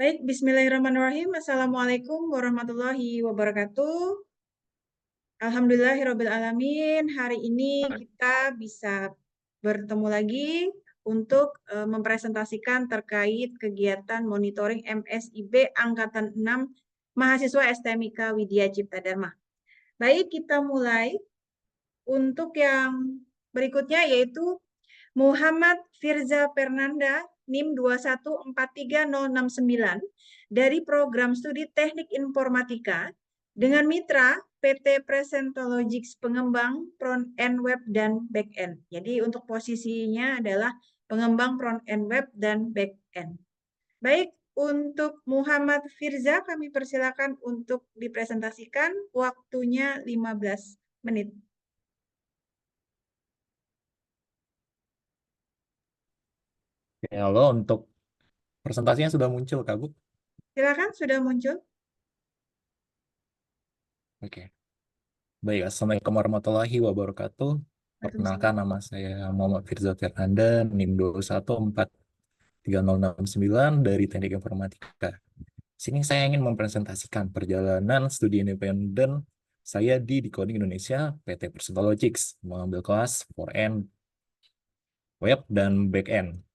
Baik, bismillahirrahmanirrahim. Assalamualaikum warahmatullahi wabarakatuh. Alhamdulillahirrabbilalamin. Hari ini kita bisa bertemu lagi untuk mempresentasikan terkait kegiatan monitoring MSIB Angkatan 6 Mahasiswa STMIK Widya Cipta Dharma. Baik, kita mulai. Untuk yang berikutnya yaitu Muhammad Firza Fernanda, NIM 2143069 dari Program Studi Teknik Informatika dengan mitra PT Presentologics pengembang front end web dan back end. Jadi untuk posisinya adalah pengembang front end web dan back end. Baik, untuk Muhammad Firza kami persilakan untuk dipresentasikan, waktunya 15 menit. Halo, untuk presentasinya sudah muncul, Kak Bu. Silakan, sudah muncul. Oke. Baik, Assalamualaikum warahmatullahi wabarakatuh. Perkenalkan, nama saya Muhammad Firza Fernanda, NIM 2143069 dari Teknik Informatika. Sini saya ingin mempresentasikan perjalanan studi independen saya di Decoding Indonesia, PT Persentologics, mengambil kelas front-end, web, dan back-end.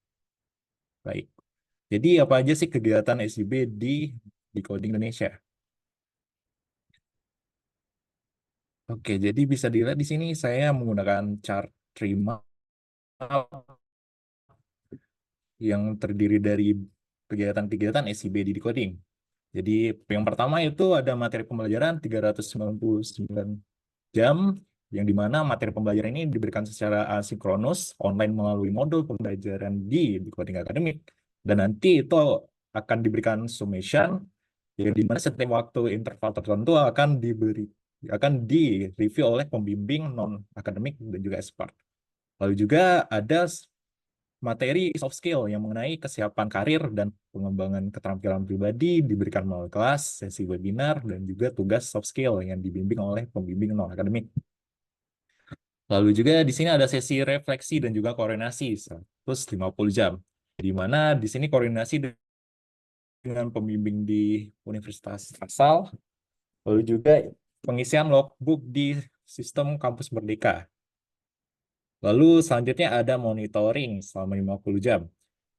Baik. Jadi apa aja sih kegiatan SIB di Decoding Indonesia? Oke, jadi bisa dilihat di sini saya menggunakan chart terima yang terdiri dari kegiatan-kegiatan SIB di Decoding. Jadi yang pertama itu ada materi pembelajaran 399 jam, yang dimana materi pembelajaran ini diberikan secara asinkronus, online melalui modul pembelajaran di Decoding Academic. Dan nanti itu akan diberikan summation, yang dimana setiap waktu interval tertentu akan di-review oleh pembimbing non-akademik dan juga expert. Lalu juga ada materi soft skill yang mengenai kesiapan karir dan pengembangan keterampilan pribadi diberikan melalui kelas, sesi webinar, dan juga tugas soft skill yang dibimbing oleh pembimbing non-akademik. Lalu juga di sini ada sesi refleksi dan juga koordinasi 150 jam, di mana di sini koordinasi dengan pembimbing di Universitas asal, lalu juga pengisian logbook di sistem kampus Merdeka. Lalu selanjutnya ada monitoring selama 50 jam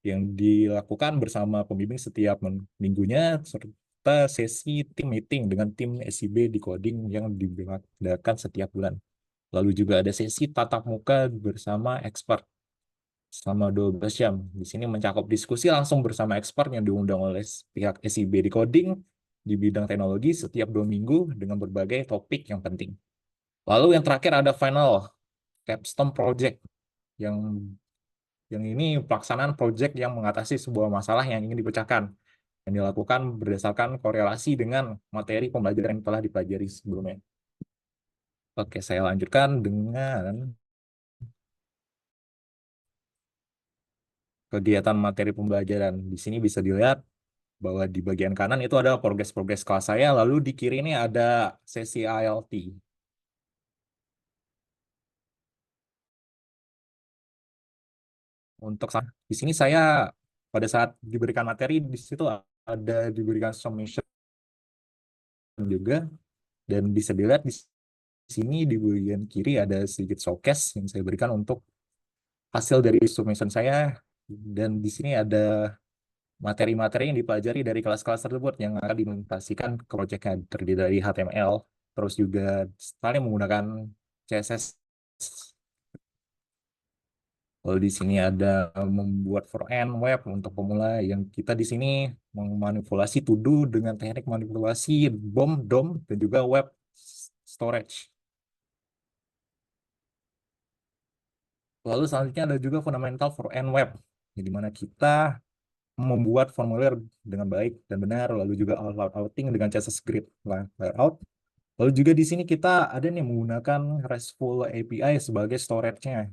yang dilakukan bersama pembimbing setiap minggunya, serta sesi tim meeting dengan tim SIB di coding yang diadakan setiap bulan. Lalu juga ada sesi tatap muka bersama expert selama 12 jam. Di sini mencakup diskusi langsung bersama expert yang diundang oleh pihak SIB di coding di bidang teknologi setiap 2 minggu dengan berbagai topik yang penting. Lalu yang terakhir ada final capstone project yang ini pelaksanaan project yang mengatasi sebuah masalah yang ingin dipecahkan, yang dilakukan berdasarkan korelasi dengan materi pembelajaran yang telah dipelajari sebelumnya. Oke, saya lanjutkan dengan kegiatan materi pembelajaran. Di sini bisa dilihat bahwa di bagian kanan itu ada progres-progres kelas saya, lalu di kiri ini ada sesi ALT. Untuk di sini saya pada saat diberikan materi di situ ada diberikan summation juga, dan bisa dilihat di sini di bagian kiri ada sedikit showcase yang saya berikan untuk hasil dari summation saya, dan di sini ada materi-materi yang dipelajari dari kelas-kelas tersebut yang akan diimplementasikan ke proyeknya, terdiri dari HTML, terus juga saling menggunakan CSS. Lalu di sini ada membuat front-end web untuk pemula, yang kita di sini memanipulasi to do dengan teknik manipulasi BOM, DOM, dan juga web storage. Lalu selanjutnya ada juga fundamental front-end web, di mana kita membuat formulir dengan baik dan benar, lalu juga outing dengan CSS script layout. Lalu juga di sini kita ada nih menggunakan RESTful API sebagai storage-nya.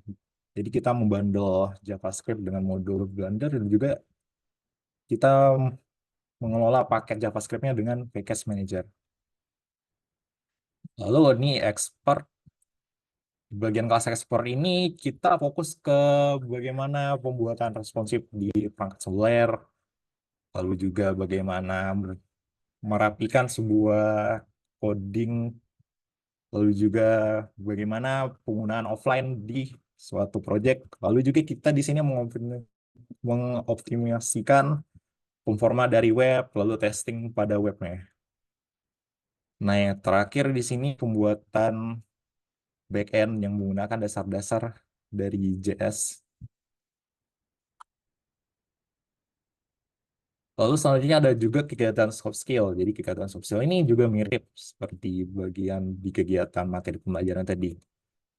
Jadi kita membundle JavaScript dengan modul Blender, dan juga kita mengelola paket JavaScript-nya dengan package manager. Lalu ini expert, di bagian kelas expert ini kita fokus ke bagaimana pembuatan responsif di perangkat seluler, lalu juga bagaimana merapikan sebuah coding, lalu juga bagaimana penggunaan offline di suatu project. Lalu juga kita di sini mengoptimasikan performa dari web, lalu testing pada webnya. Nah, yang terakhir di sini pembuatan backend yang menggunakan dasar-dasar dari JS. Lalu selanjutnya ada juga kegiatan soft skill. Jadi kegiatan soft skill ini juga mirip seperti bagian di kegiatan materi pembelajaran tadi.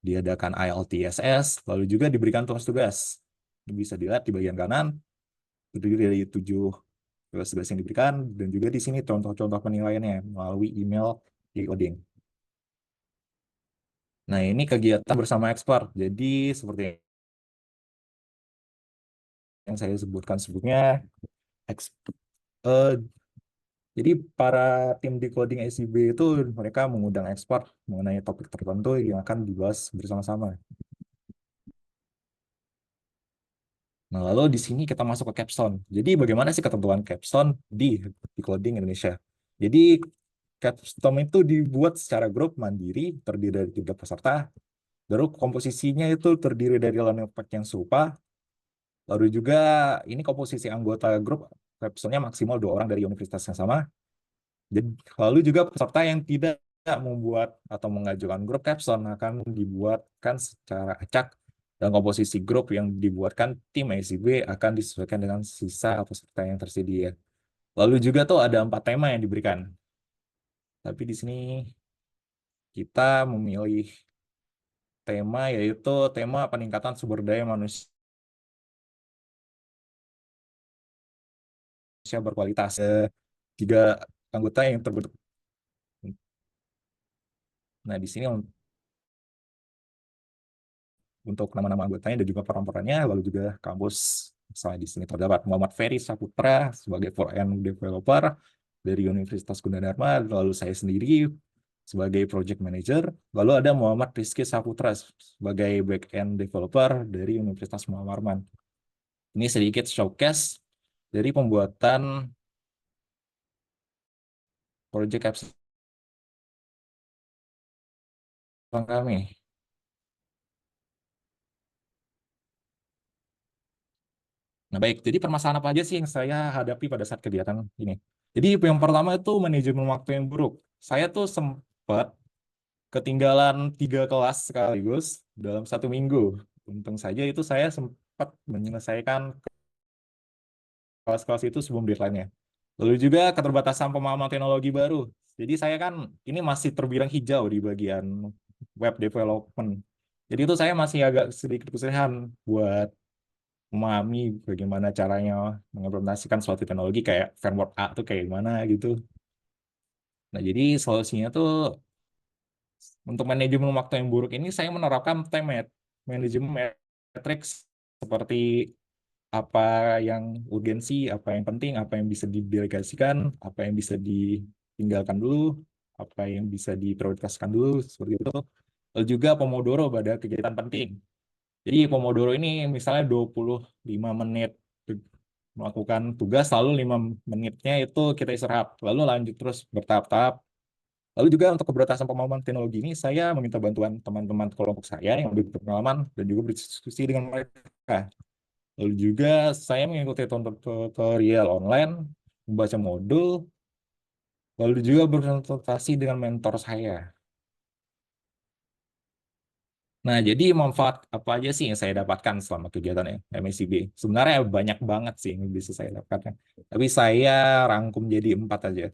Diadakan IELTS, lalu juga diberikan tugas-tugas. Ini bisa dilihat di bagian kanan, terdiri dari 7 tugas-tugas yang diberikan, dan juga di sini contoh-contoh penilaiannya melalui email di coding. Nah, ini kegiatan bersama expert. Jadi seperti yang saya sebutkan sebelumnya, eh, jadi para tim decoding SIB itu mereka mengundang expert mengenai topik tertentu yang akan dibahas bersama-sama. Nah, lalu di sini kita masuk ke capstone. Jadi bagaimana sih ketentuan capstone di decoding Indonesia? Jadi capstone itu dibuat secara grup mandiri, terdiri dari 3 peserta. Lalu komposisinya itu terdiri dari learning pack yang serupa. Lalu juga ini komposisi anggota grup capstone-nya maksimal 2 orang dari universitas yang sama. Jadi, lalu juga peserta yang tidak membuat atau mengajukan grup capstone akan dibuatkan secara acak, dan komposisi grup yang dibuatkan tim ICB akan disesuaikan dengan sisa peserta yang tersedia. Lalu juga tuh ada 4 tema yang diberikan. Tapi di sini kita memilih tema yaitu tema peningkatan sumber daya manusia berkualitas. 3 anggota yang terbentuk. Nah, di sini untuk nama-nama anggotanya dan juga peran-perannya, lalu juga kampus. Misalnya di sini terdapat Muhammad Ferry Saputra sebagai front-end developer dari Universitas Gunadarma, lalu saya sendiri sebagai project manager, lalu ada Muhammad Rizky Saputra sebagai back-end developer dari Universitas Muhammadiyah. Ini sedikit showcase dari pembuatan project apps kami. Nah, baik, jadi permasalahan apa aja sih yang saya hadapi pada saat kegiatan ini? Jadi yang pertama itu manajemen waktu yang buruk. Saya tuh sempat ketinggalan 3 kelas sekaligus dalam 1 minggu. Untung saja itu saya sempat menyelesaikan kelas-kelas itu sebelum deadline-nya. Lalu juga keterbatasan pemahaman teknologi baru. Jadi saya kan ini masih terbilang hijau di bagian web development. Jadi itu saya masih agak sedikit kesulitan buat memahami bagaimana caranya mengimplementasikan suatu teknologi kayak framework A itu kayak gimana gitu. Nah, jadi solusinya tuh untuk manajemen waktu yang buruk ini saya menerapkan time manajemen matrix seperti apa yang urgensi, apa yang penting, apa yang bisa didelegasikan, apa yang bisa ditinggalkan dulu, apa yang bisa diprioritaskan dulu, seperti itu. Lalu juga Pomodoro pada kegiatan penting. Jadi Pomodoro ini misalnya 25 menit melakukan tugas, lalu 5 menitnya itu kita istirahat, lalu lanjut terus bertahap-tahap. Lalu juga untuk keberantasan pemahaman teknologi ini, saya meminta bantuan teman-teman kelompok saya yang lebih berpengalaman dan juga berdiskusi dengan mereka. Lalu juga saya mengikuti tutorial online, membaca modul, lalu juga berkonsultasi dengan mentor saya. Nah, jadi manfaat apa aja sih yang saya dapatkan selama kegiatan MSCB? Sebenarnya banyak banget sih yang bisa saya dapatkan. Tapi saya rangkum jadi 4 aja.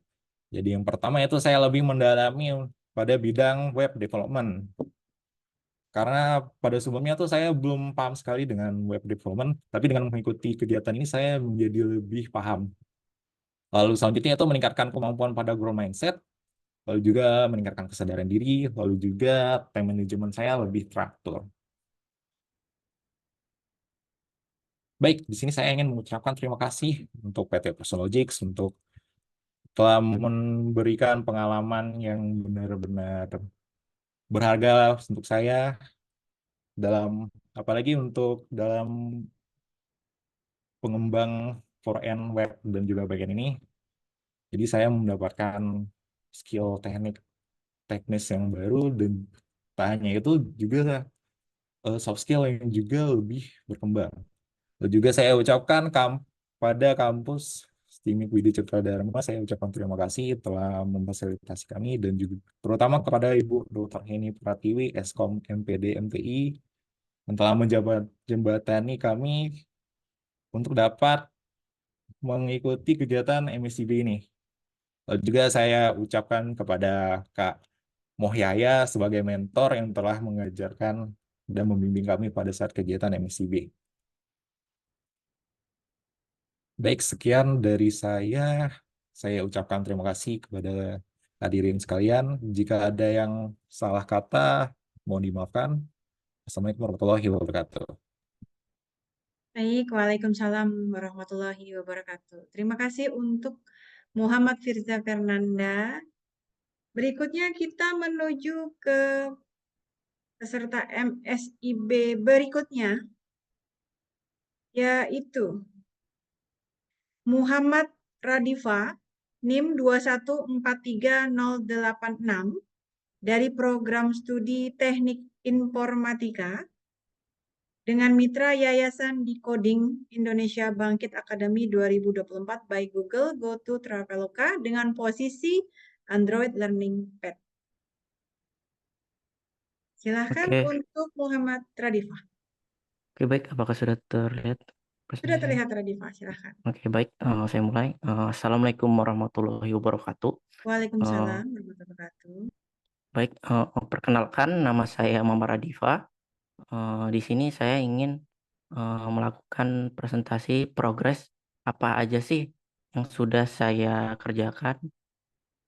Jadi yang pertama itu saya lebih mendalami pada bidang web development. Karena pada sebelumnya tuh saya belum paham sekali dengan web development, tapi dengan mengikuti kegiatan ini saya menjadi lebih paham. Lalu selanjutnya itu meningkatkan kemampuan pada growth mindset, lalu juga meningkatkan kesadaran diri, lalu juga time management saya lebih teratur. Baik, di sini saya ingin mengucapkan terima kasih untuk PT Personalogics untuk telah memberikan pengalaman yang benar-benar berharga untuk saya dalam apalagi untuk dalam pengembang front-end web dan juga backend ini. Jadi saya mendapatkan skill teknis yang baru, dan tak hanya itu juga soft skill yang juga lebih berkembang. Dan juga saya ucapkan pada kampus STIMIK Widi Citra Dharma, saya ucapkan terima kasih telah memfasilitasi kami, dan juga terutama kepada Ibu Dr. Heni Pratiwi, Eskom MPD MTI, yang telah menjembatani kami untuk dapat mengikuti kegiatan MSCB ini. Lalu juga saya ucapkan kepada Kak Mohyaya sebagai mentor yang telah mengajarkan dan membimbing kami pada saat kegiatan MSCB. Baik, sekian dari saya. Saya ucapkan terima kasih kepada hadirin sekalian. Jika ada yang salah kata, mohon dimaafkan. Assalamualaikum warahmatullahi wabarakatuh. Baik, Waalaikumsalam warahmatullahi wabarakatuh. Terima kasih untuk Muhammad Firza Fernanda. Berikutnya kita menuju ke peserta MSIB berikutnya, yaitu Muhammad Radifa, NIM 2143086 dari Program Studi Teknik Informatika dengan mitra Yayasan Decoding Indonesia Bangkit Academy 2024 by Google GoTo Traveloka dengan posisi Android Learning Pad. Silahkan Oke, untuk Muhammad Radifa. oke baik. Apakah sudah terlihat Sudah presentasinya? terlihat Radifa, silahkan. Oke, baik. Saya mulai. Assalamualaikum warahmatullahi wabarakatuh. Waalaikumsalam warahmatullahi wabarakatuh. Baik, perkenalkan nama saya Mama Radifa. Di sini saya ingin melakukan presentasi progres apa aja sih yang sudah saya kerjakan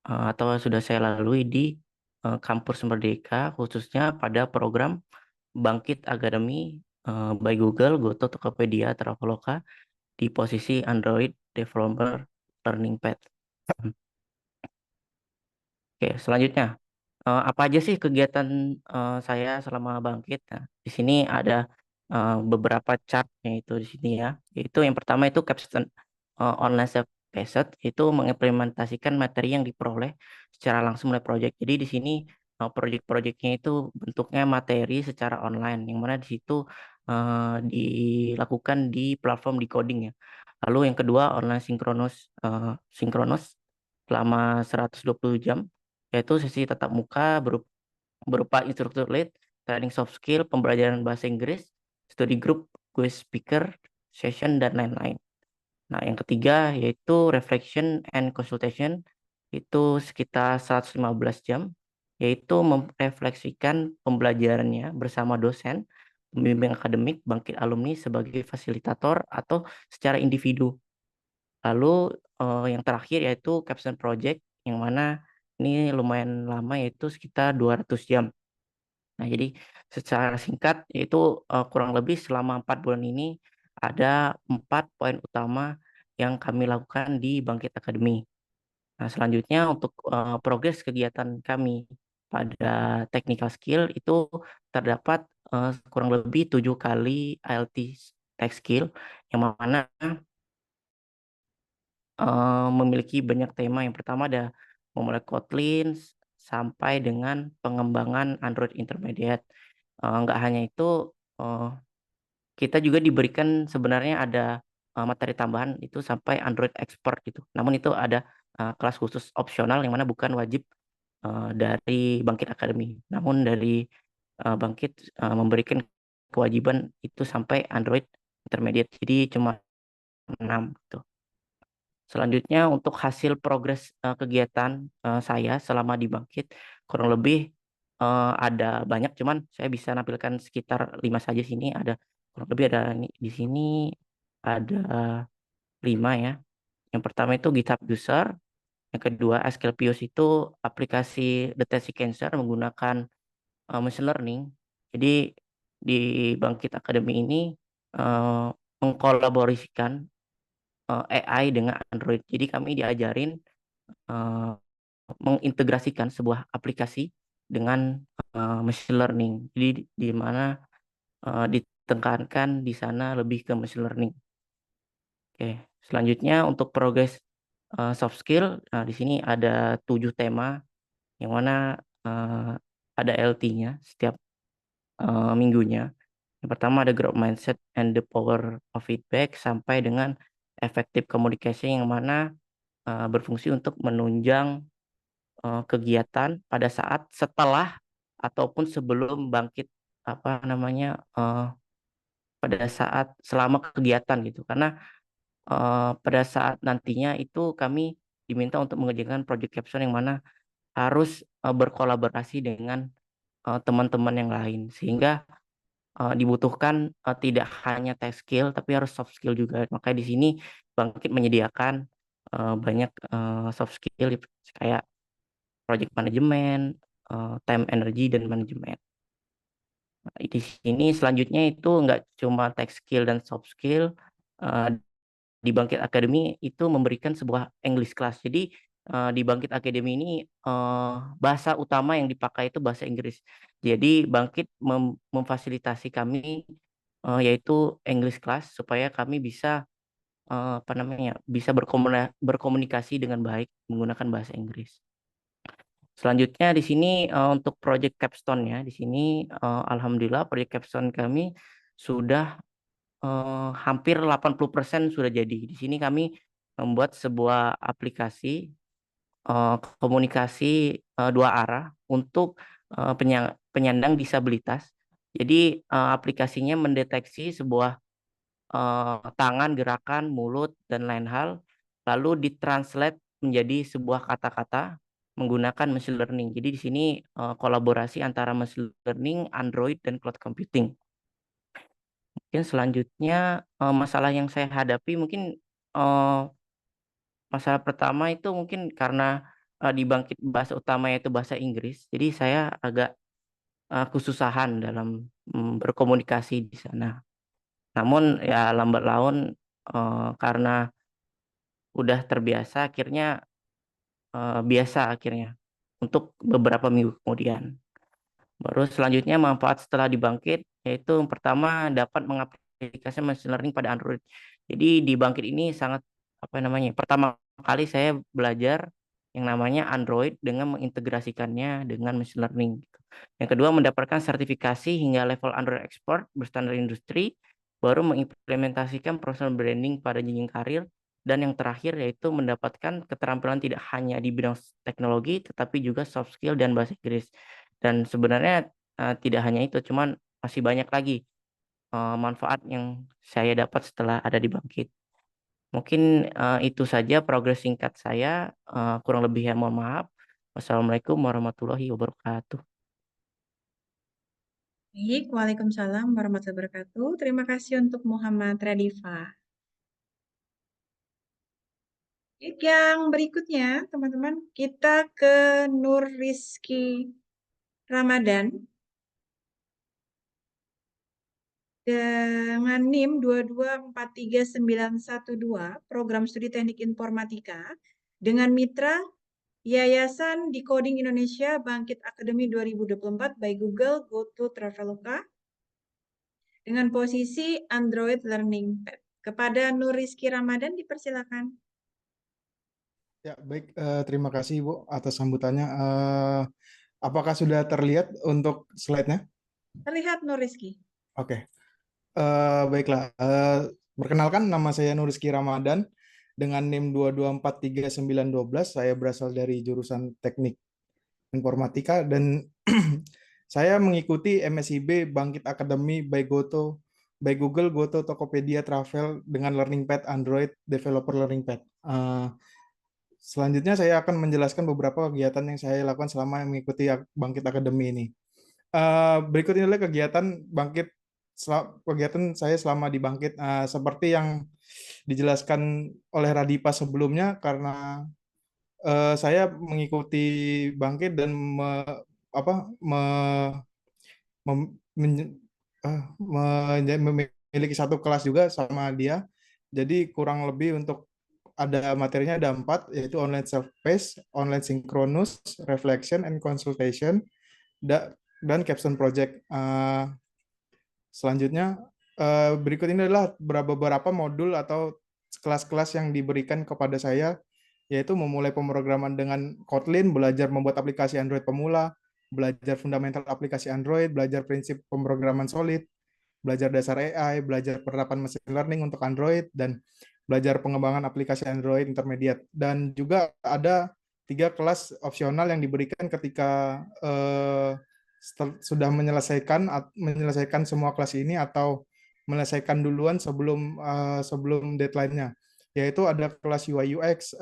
atau sudah saya lalui di Kampus Merdeka, khususnya pada program Bangkit Academy by Google, Goto, Tokopedia, Traveloka di posisi Android Developer Learning Pad. Oke, selanjutnya apa aja sih kegiatan saya selama bangkit? Nah, di sini ada beberapa chartnya itu di sini ya. Yaitu yang pertama itu capstone online self-paced, itu mengimplementasikan materi yang diperoleh secara langsung oleh project. Jadi di sini project-projectnya itu bentuknya materi secara online, yang mana di situ dilakukan di platform decoding ya. Lalu yang kedua online sinkronus selama 120 jam, yaitu sesi tatap muka berupa instruktur lead, training soft skill, pembelajaran bahasa Inggris, study group, quiz speaker, session, dan lain-lain. Nah, yang ketiga yaitu reflection and consultation, itu sekitar 115 jam, yaitu merefleksikan pembelajarannya bersama dosen, pembimbing akademik, bangkit alumni sebagai fasilitator atau secara individu. Lalu yang terakhir yaitu capstone project, yang mana ini lumayan lama, yaitu sekitar 200 jam. Nah, jadi secara singkat yaitu kurang lebih selama 4 bulan ini ada 4 poin utama yang kami lakukan di Bangkit Academy. Nah, selanjutnya untuk progres kegiatan kami pada technical skill itu terdapat kurang lebih 7 kali IELTS tech skill, yang mana memiliki banyak tema. Yang pertama ada memulai Kotlin sampai dengan pengembangan Android Intermediate. Nggak hanya itu, kita juga diberikan sebenarnya ada materi tambahan itu sampai Android Expert gitu. Namun itu ada kelas khusus opsional yang mana bukan wajib dari Bangkit Academy. Namun dari Bangkit memberikan kewajiban itu sampai Android Intermediate. Jadi cuma 6 gitu. Selanjutnya untuk hasil progres kegiatan saya selama di Bangkit, kurang lebih ada banyak, cuman saya bisa nampilkan sekitar 5 saja sini. Ada kurang lebih ada di sini ada 5 ya. Yang pertama itu GitHub User, yang kedua Asclepios itu aplikasi deteksi cancer menggunakan machine learning. Jadi di Bangkit Academy ini uh, mengkolaborasikan AI dengan Android. Jadi kami diajarin eh, mengintegrasikan sebuah aplikasi dengan machine learning. Jadi di mana ditekankan di sana lebih ke machine learning. Oke, selanjutnya untuk progres soft skill, di sini ada 7 tema yang mana ada LT-nya setiap minggunya. Yang pertama ada growth mindset and the power of feedback sampai dengan effective communication yang mana berfungsi untuk menunjang kegiatan pada saat setelah ataupun sebelum bangkit pada saat selama kegiatan gitu. Karena pada saat nantinya itu kami diminta untuk mengerjakan project caption yang mana harus berkolaborasi dengan teman-teman yang lain sehingga dibutuhkan tidak hanya tech skill tapi harus soft skill juga. Makanya di sini Bangkit menyediakan banyak soft skill kayak project management, time energy dan manajemen. Di sini selanjutnya itu nggak cuma tech skill dan soft skill. Di Bangkit Academy itu memberikan sebuah English class. Jadi di Bangkit Academy ini bahasa utama yang dipakai itu bahasa Inggris. Jadi Bangkit memfasilitasi kami yaitu English class supaya kami bisa bisa berkomunikasi dengan baik menggunakan bahasa Inggris. Selanjutnya di sini untuk project capstone-nya di sini alhamdulillah project capstone kami sudah hampir 80% sudah jadi. Di sini kami membuat sebuah aplikasi komunikasi 2 arah untuk penyandang disabilitas. Jadi aplikasinya mendeteksi sebuah tangan, gerakan, mulut, dan lain hal, lalu ditranslate menjadi sebuah kata-kata menggunakan machine learning. Jadi di sini kolaborasi antara machine learning, Android, dan cloud computing. Mungkin selanjutnya masalah yang saya hadapi mungkin masalah pertama itu mungkin karena di Bangkit bahasa utama yaitu bahasa Inggris. Jadi saya agak kesusahan dalam berkomunikasi di sana. Namun ya lambat laun karena udah terbiasa akhirnya biasa akhirnya untuk beberapa minggu kemudian. Baru selanjutnya manfaat setelah dibangkit yaitu yang pertama dapat mengaplikasikan machine learning pada Android. Jadi di Bangkit ini sangat pertama kali saya belajar yang namanya Android dengan mengintegrasikannya dengan machine learning. Yang kedua mendapatkan sertifikasi hingga level Android expert berstandar industri, baru mengimplementasikan personal branding pada jenjang karir, dan yang terakhir yaitu mendapatkan keterampilan tidak hanya di bidang teknologi tetapi juga soft skill dan bahasa Inggris. Dan sebenarnya tidak hanya itu, cuman masih banyak lagi manfaat yang saya dapat setelah ada di Bangkit. Mungkin itu saja progres singkat saya. Kurang lebihnya mohon maaf. Wassalamualaikum warahmatullahi wabarakatuh. Baik, Waalaikumsalam warahmatullahi wabarakatuh. Terima kasih untuk Muhammad Radifa. Yang berikutnya, teman-teman, kita ke Nur Rizky Ramadan dengan NIM 2243912, Program Studi Teknik Informatika, dengan mitra Yayasan Decoding Indonesia Bangkit Academy 2024 by Google GoTo Traveloka dengan posisi Android Learning Pad. Kepada Nur Rizky Ramadan dipersilakan. Ya, baik. Terima kasih, Bu, atas sambutannya. Apakah sudah terlihat untuk slide-nya? Terlihat Nur Rizky. Oke. Baiklah. Perkenalkan, nama saya Nur Rizky Ramadan dengan NIM 2243912. Saya berasal dari jurusan Teknik Informatika dan saya mengikuti MSIB Bangkit Academy by Google GoTo Tokopedia Travel dengan Learning Pad Android Developer Learning Pad. Selanjutnya saya akan menjelaskan beberapa kegiatan yang saya lakukan selama mengikuti Bangkit Academy ini. Berikut ini adalah kegiatan saya selama di Bangkit. Seperti yang dijelaskan oleh Radipa sebelumnya, karena saya mengikuti Bangkit dan memiliki satu kelas juga sama dia. Jadi kurang lebih untuk ada materinya ada 4, yaitu online self-paced, online synchronous, reflection and consultation, dan capstone project. Selanjutnya berikut ini adalah beberapa modul atau kelas-kelas yang diberikan kepada saya, yaitu memulai pemrograman dengan Kotlin, belajar membuat aplikasi Android pemula, belajar fundamental aplikasi Android, belajar prinsip pemrograman solid, belajar dasar AI, belajar penerapan machine learning untuk Android, dan belajar pengembangan aplikasi Android intermediate. Dan juga ada 3 kelas opsional yang diberikan ketika sudah menyelesaikan semua kelas ini atau menyelesaikan duluan sebelum deadline-nya, yaitu ada kelas UI UX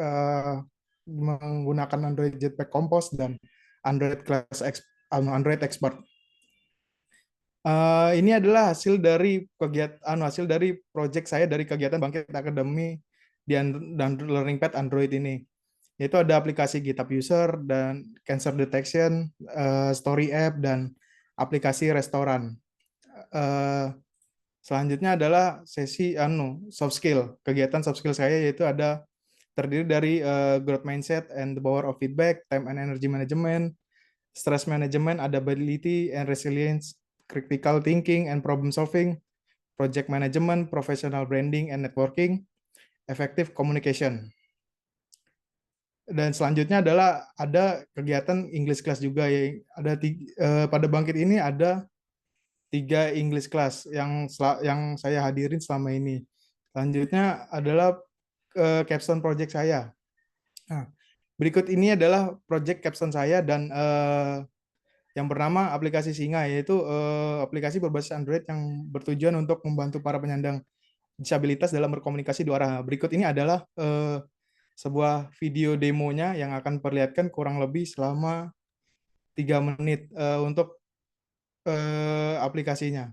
menggunakan Android Jetpack Compose dan Android Expert. Ini adalah hasil dari project saya dari kegiatan Bangkit Academy di Learning Pad Android ini. Yaitu ada aplikasi GitHub User dan Cancer Detection, Story App, dan aplikasi restoran. Selanjutnya adalah sesi soft skill. Kegiatan soft skill saya yaitu terdiri dari growth mindset and the power of feedback, time and energy management, stress management, adaptability and resilience, critical thinking and problem solving, project management, professional branding and networking, effective communication. Dan selanjutnya adalah ada kegiatan English class juga, ya. Pada Bangkit ini ada 3 English class yang saya hadirin selama ini. Selanjutnya adalah capstone project saya. Nah, berikut ini adalah project capstone saya dan yang bernama aplikasi Singa, yaitu aplikasi berbasis Android yang bertujuan untuk membantu para penyandang disabilitas dalam berkomunikasi 2 arah. Berikut ini adalah sebuah video demonya yang akan perlihatkan kurang lebih selama 3 menit untuk aplikasinya.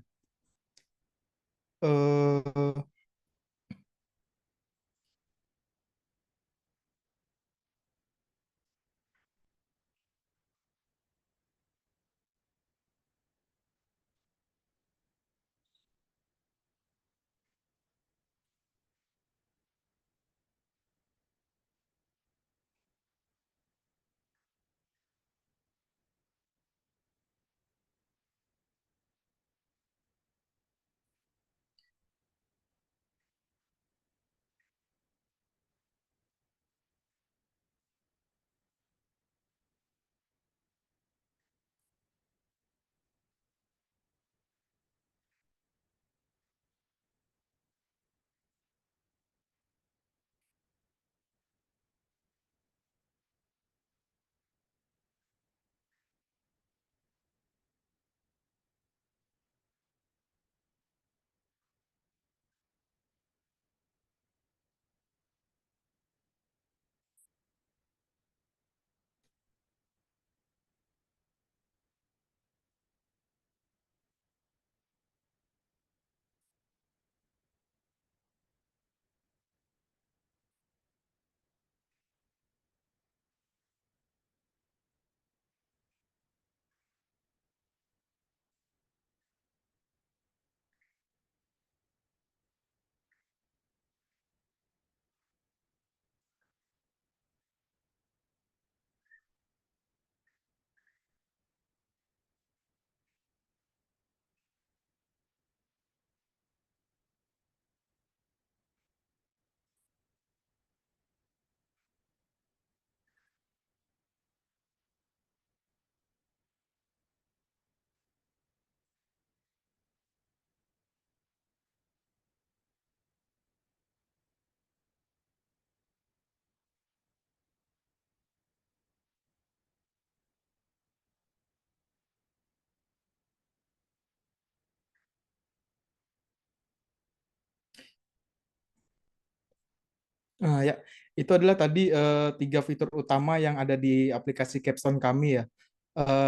Ya, itu adalah tadi 3 fitur utama yang ada di aplikasi Capstone kami, ya.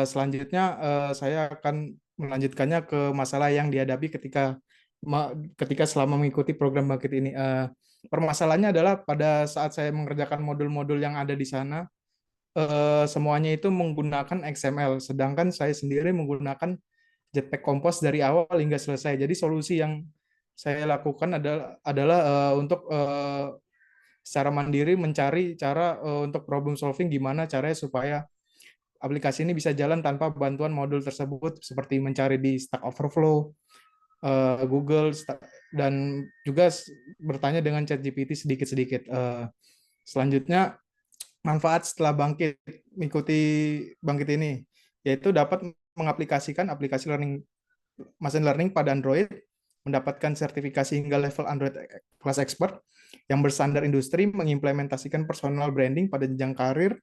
Selanjutnya saya akan melanjutkannya ke masalah yang dihadapi ketika selama mengikuti program Bangkit ini. Permasalahannya adalah pada saat saya mengerjakan modul-modul yang ada di sana, semuanya itu menggunakan XML, sedangkan saya sendiri menggunakan Jetpack Compose dari awal hingga selesai. Jadi solusi yang saya lakukan adalah untuk secara mandiri mencari cara untuk problem solving, gimana caranya supaya aplikasi ini bisa jalan tanpa bantuan modul tersebut, seperti mencari di Stack Overflow, Google, dan juga bertanya dengan ChatGPT sedikit-sedikit. Selanjutnya, manfaat setelah mengikuti bangkit ini, yaitu dapat mengaplikasikan aplikasi machine learning pada Android, mendapatkan sertifikasi hingga level Android kelas expert yang bersandar industri, mengimplementasikan personal branding pada jenjang karir,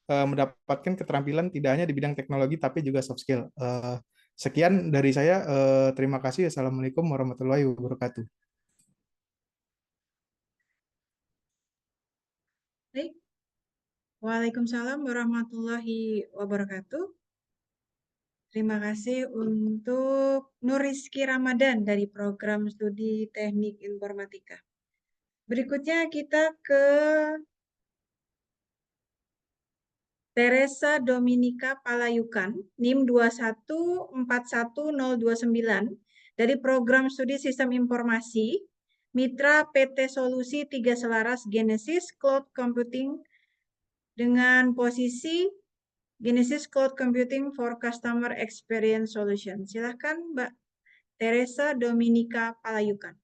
mendapatkan keterampilan tidak hanya di bidang teknologi tapi juga soft skill. Sekian dari saya. Terima kasih. Assalamualaikum warahmatullahi wabarakatuh. Baik. Waalaikumsalam warahmatullahi wabarakatuh. Terima kasih untuk Nur Rizky Ramadan dari program studi Teknik Informatika. Berikutnya kita ke Teresa Dominika Palayukan, NIM 2141029 dari program studi Sistem Informasi, Mitra PT Solusi 3 Selaras Genesis Cloud Computing dengan posisi Genesis Cloud Computing for Customer Experience Solution. Silakan Mbak Teresa Dominika Palayukan.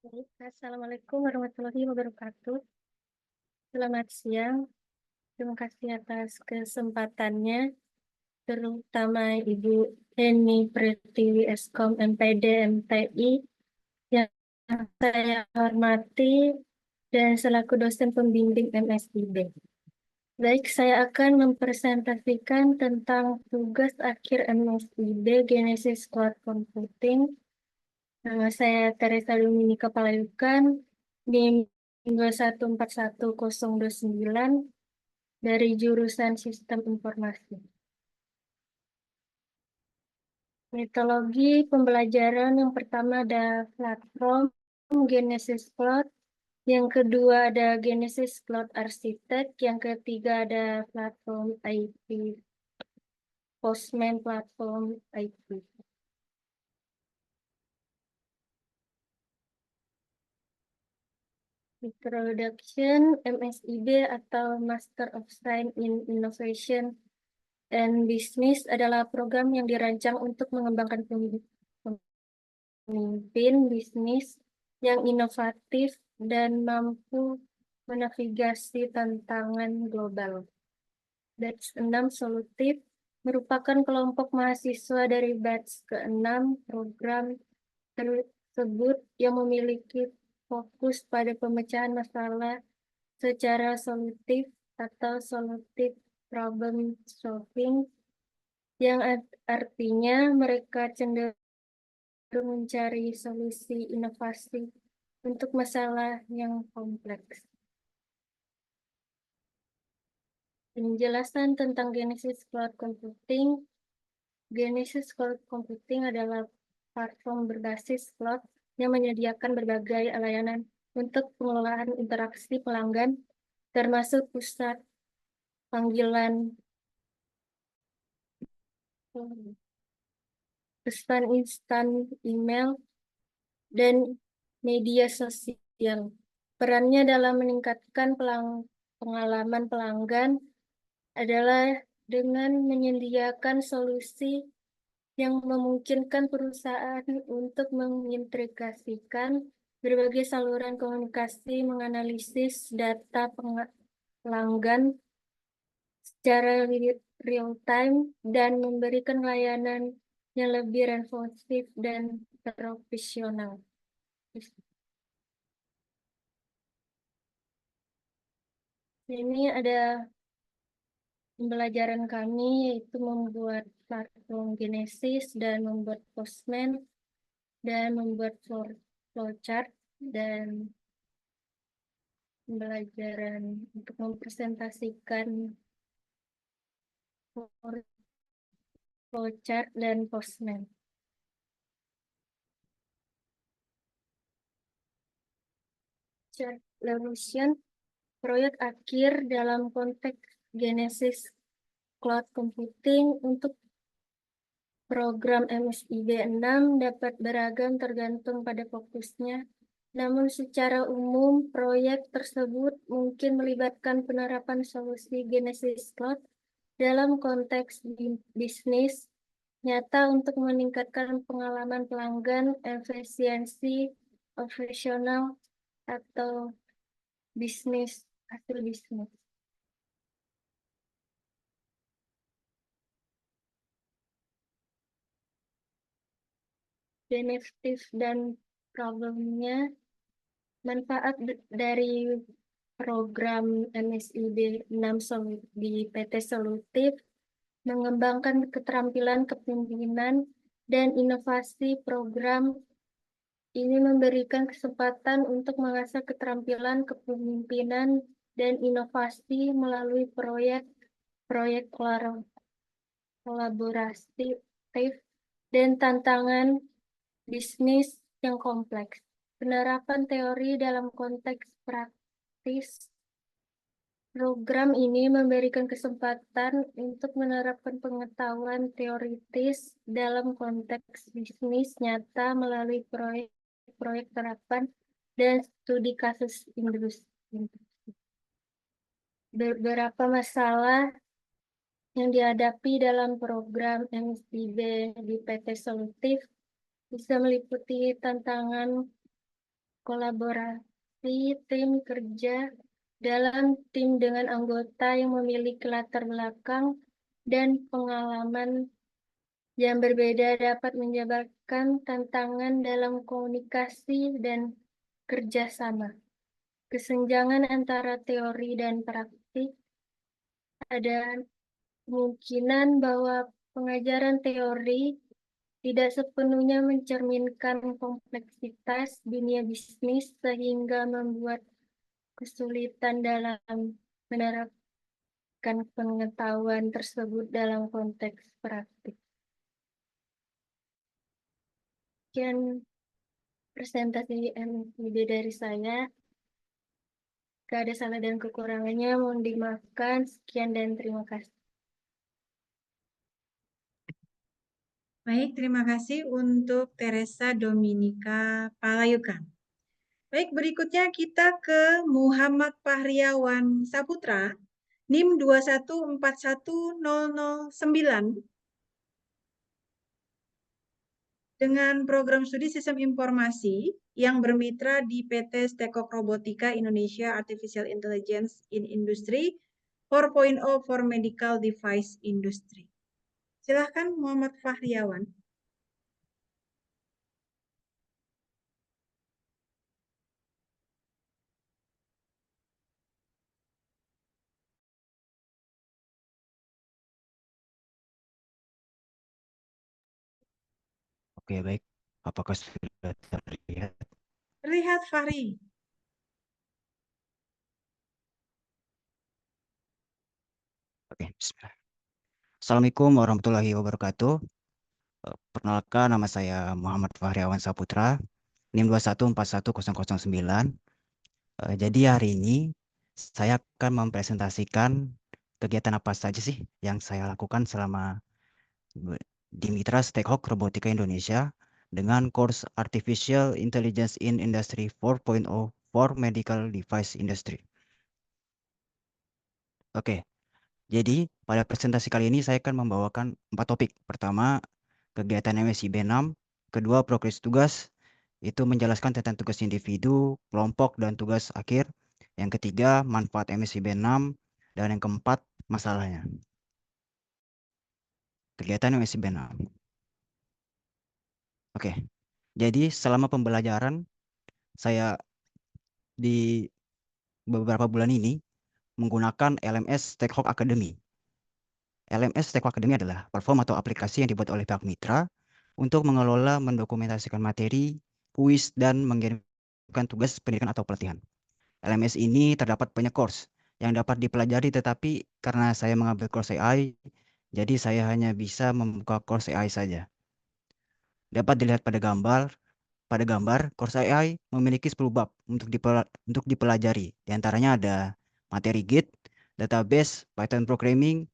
Baik, Assalamualaikum warahmatullahi wabarakatuh. Selamat siang. Terima kasih atas kesempatannya, terutama Ibu Eni Pretiwi Eskom MPD MTI yang saya hormati dan selaku dosen pembimbing MSIB. Baik, saya akan mempresentasikan tentang tugas akhir MSIB Genesis Cloud Computing. Nama saya Teresa Dominika Palayukan, NIM 2141029 dari jurusan Sistem Informasi. Metodologi pembelajaran yang pertama ada platform Genesis Cloud, yang kedua ada Genesis Cloud Architect, yang ketiga ada platform IT, Postman platform IT. Introduction MSIB atau Master of Science in Innovation and Business adalah program yang dirancang untuk mengembangkan pemimpin bisnis yang inovatif dan mampu menavigasi tantangan global. Batch 6 Solutif merupakan kelompok mahasiswa dari batch ke-6 program tersebut yang memiliki fokus pada pemecahan masalah secara solutif atau solutive problem solving, yang artinya mereka cenderung mencari solusi inovasi untuk masalah yang kompleks. Penjelasan tentang Genesis Cloud Computing. Genesis Cloud Computing adalah platform berbasis cloud yang menyediakan berbagai layanan untuk pengelolaan interaksi pelanggan, termasuk pusat panggilan, pesan instan, email, dan media sosial. Perannya dalam meningkatkan pengalaman pelanggan adalah dengan menyediakan solusi yang memungkinkan perusahaan untuk mengintegrasikan berbagai saluran komunikasi, menganalisis data pelanggan secara real time, dan memberikan layanan yang lebih responsif dan profesional. Ini ada pembelajaran kami, yaitu membuat platform Genesis dan membuat Postman dan membuat flowchart, dan pembelajaran untuk mempresentasikan flowchart dan Postman. Solution proyek akhir dalam konteks Genesis Cloud Computing untuk program MSIB 6 dapat beragam tergantung pada fokusnya. Namun secara umum, proyek tersebut mungkin melibatkan penerapan solusi Genesis Cloud dalam konteks bisnis nyata untuk meningkatkan pengalaman pelanggan, efisiensi operasional, atau hasil bisnis. Benefit dan problemnya, manfaat dari program MSIB 6 di PT Solutif, mengembangkan keterampilan kepemimpinan dan inovasi. Program ini memberikan kesempatan untuk mengasah keterampilan kepemimpinan dan inovasi melalui proyek kolaboratif dan tantangan bisnis yang kompleks. Penerapan teori dalam konteks praktis. Program ini memberikan kesempatan untuk menerapkan pengetahuan teoritis dalam konteks bisnis nyata melalui proyek terapan dan studi kasus industri. Beberapa masalah yang dihadapi dalam program MSIB di PT Solutif bisa meliputi tantangan kolaborasi tim kerja dalam tim dengan anggota yang memiliki latar belakang dan pengalaman yang berbeda dapat menyebabkan tantangan dalam komunikasi dan kerjasama. Kesenjangan antara teori dan praktik. Ada kemungkinan bahwa pengajaran teori tidak sepenuhnya mencerminkan kompleksitas dunia bisnis sehingga membuat kesulitan dalam menerapkan pengetahuan tersebut dalam konteks praktik. Sekian presentasi MSIB dari saya. Jika ada salah dan kekurangannya mohon dimaafkan. Sekian dan terima kasih. Baik, terima kasih untuk Teresa Dominika Palayukan. Baik, berikutnya kita ke Muhammad Fahriawan Saputra, NIM 2141009, dengan program studi Sistem Informasi yang bermitra di PT Stekok Robotika Indonesia Artificial Intelligence in Industry 4.0 for Medical Device Industry. Silahkan Muhammad Fahriawan. Oke, baik. Apakah sudah terlihat? Terlihat, Fahri. Oke, bismillah. Assalamualaikum warahmatullahi wabarakatuh. Perkenalkan, nama saya Muhammad Fahriawan Saputra, NIM 2141009. Jadi hari ini saya akan mempresentasikan kegiatan apa saja sih yang saya lakukan selama di Mitra Stekok Robotika Indonesia dengan course Artificial Intelligence in Industry 4.0 for Medical Device Industry. Oke, jadi pada presentasi kali ini saya akan membawakan 4 topik. Pertama, kegiatan MSIB 6, kedua, progres tugas, itu menjelaskan tentang tugas individu, kelompok, dan tugas akhir. Yang ketiga, manfaat MSIB 6. Dan yang keempat, masalahnya. Kegiatan MSIB 6. Oke, jadi selama pembelajaran, saya di beberapa bulan ini menggunakan LMS TechHawk Academy. LMS TechHawk Academy adalah platform atau aplikasi yang dibuat oleh pihak mitra untuk mengelola, mendokumentasikan materi, kuis, dan mengirimkan tugas pendidikan atau pelatihan. LMS ini terdapat banyak course yang dapat dipelajari, tetapi karena saya mengambil course AI, jadi saya hanya bisa membuka course AI saja. Dapat dilihat pada gambar, course AI memiliki 10 bab untuk dipelajari. Di antaranya ada materi Git, database, Python programming,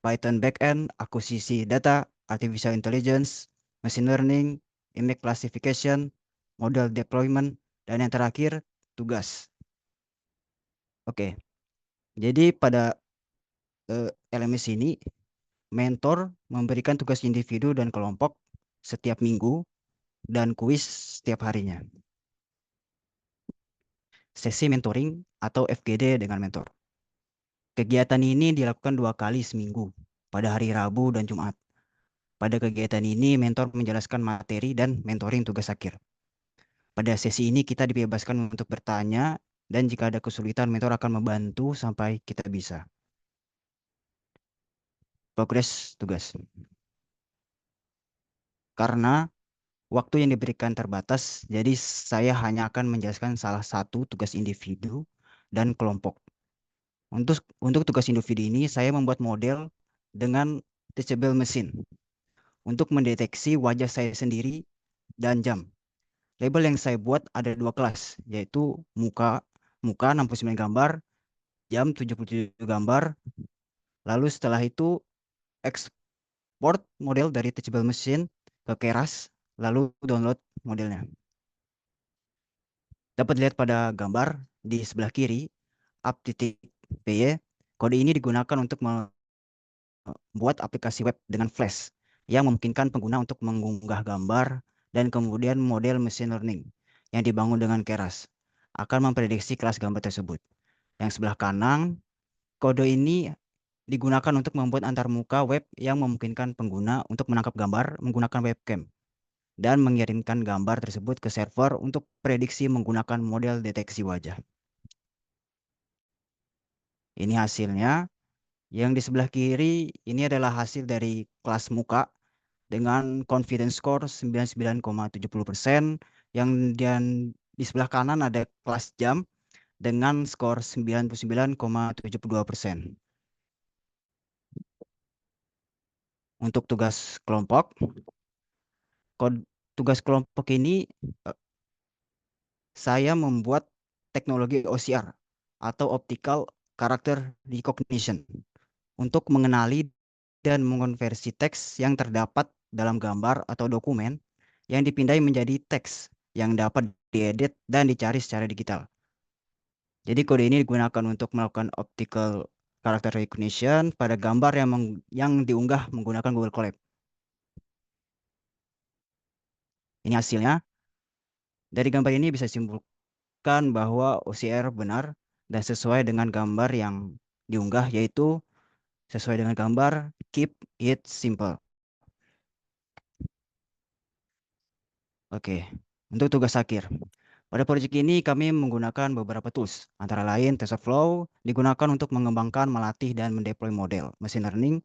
Python backend, akuisisi data, artificial intelligence, machine learning, image classification, model deployment, dan yang terakhir tugas. Oke, jadi pada LMS ini mentor memberikan tugas individu dan kelompok setiap minggu dan kuis setiap harinya. Sesi mentoring atau FGD dengan mentor. Kegiatan ini dilakukan 2 kali seminggu, pada hari Rabu dan Jumat. Pada kegiatan ini, mentor menjelaskan materi dan mentoring tugas akhir. Pada sesi ini, kita dibebaskan untuk bertanya, dan jika ada kesulitan, mentor akan membantu sampai kita bisa. Progres tugas. Karena waktu yang diberikan terbatas, jadi saya hanya akan menjelaskan salah satu tugas individu dan kelompok. Untuk tugas individu ini, saya membuat model dengan teachable machine untuk mendeteksi wajah saya sendiri dan jam. Label yang saya buat ada 2 kelas, yaitu muka 69 gambar, jam 77 gambar. Lalu setelah itu export model dari teachable machine ke Keras, lalu download modelnya. Dapat dilihat pada gambar di sebelah kiri, app.py. Kode ini digunakan untuk membuat aplikasi web dengan Flash yang memungkinkan pengguna untuk mengunggah gambar dan kemudian model machine learning yang dibangun dengan Keras akan memprediksi kelas gambar tersebut. Yang sebelah kanan, kode ini digunakan untuk membuat antarmuka web yang memungkinkan pengguna untuk menangkap gambar menggunakan webcam dan mengirimkan gambar tersebut ke server untuk prediksi menggunakan model deteksi wajah. Ini hasilnya. Yang di sebelah kiri ini adalah hasil dari kelas muka dengan confidence score 99,70%. Yang di sebelah kanan ada kelas jam dengan skor 99,72%. Untuk tugas kelompok, tugas kelompok ini saya membuat teknologi OCR atau Optical Character Recognition untuk mengenali dan mengonversi teks yang terdapat dalam gambar atau dokumen yang dipindai menjadi teks yang dapat diedit dan dicari secara digital. Jadi kode ini digunakan untuk melakukan optical character recognition pada gambar yang diunggah menggunakan Google Colab. Ini hasilnya. Dari gambar ini bisa disimpulkan bahwa OCR benar dan sesuai dengan gambar yang diunggah, yaitu sesuai dengan gambar keep it simple. Oke, untuk tugas akhir. Pada proyek ini kami menggunakan beberapa tools, antara lain TensorFlow digunakan untuk mengembangkan, melatih, dan mendeploy model machine learning.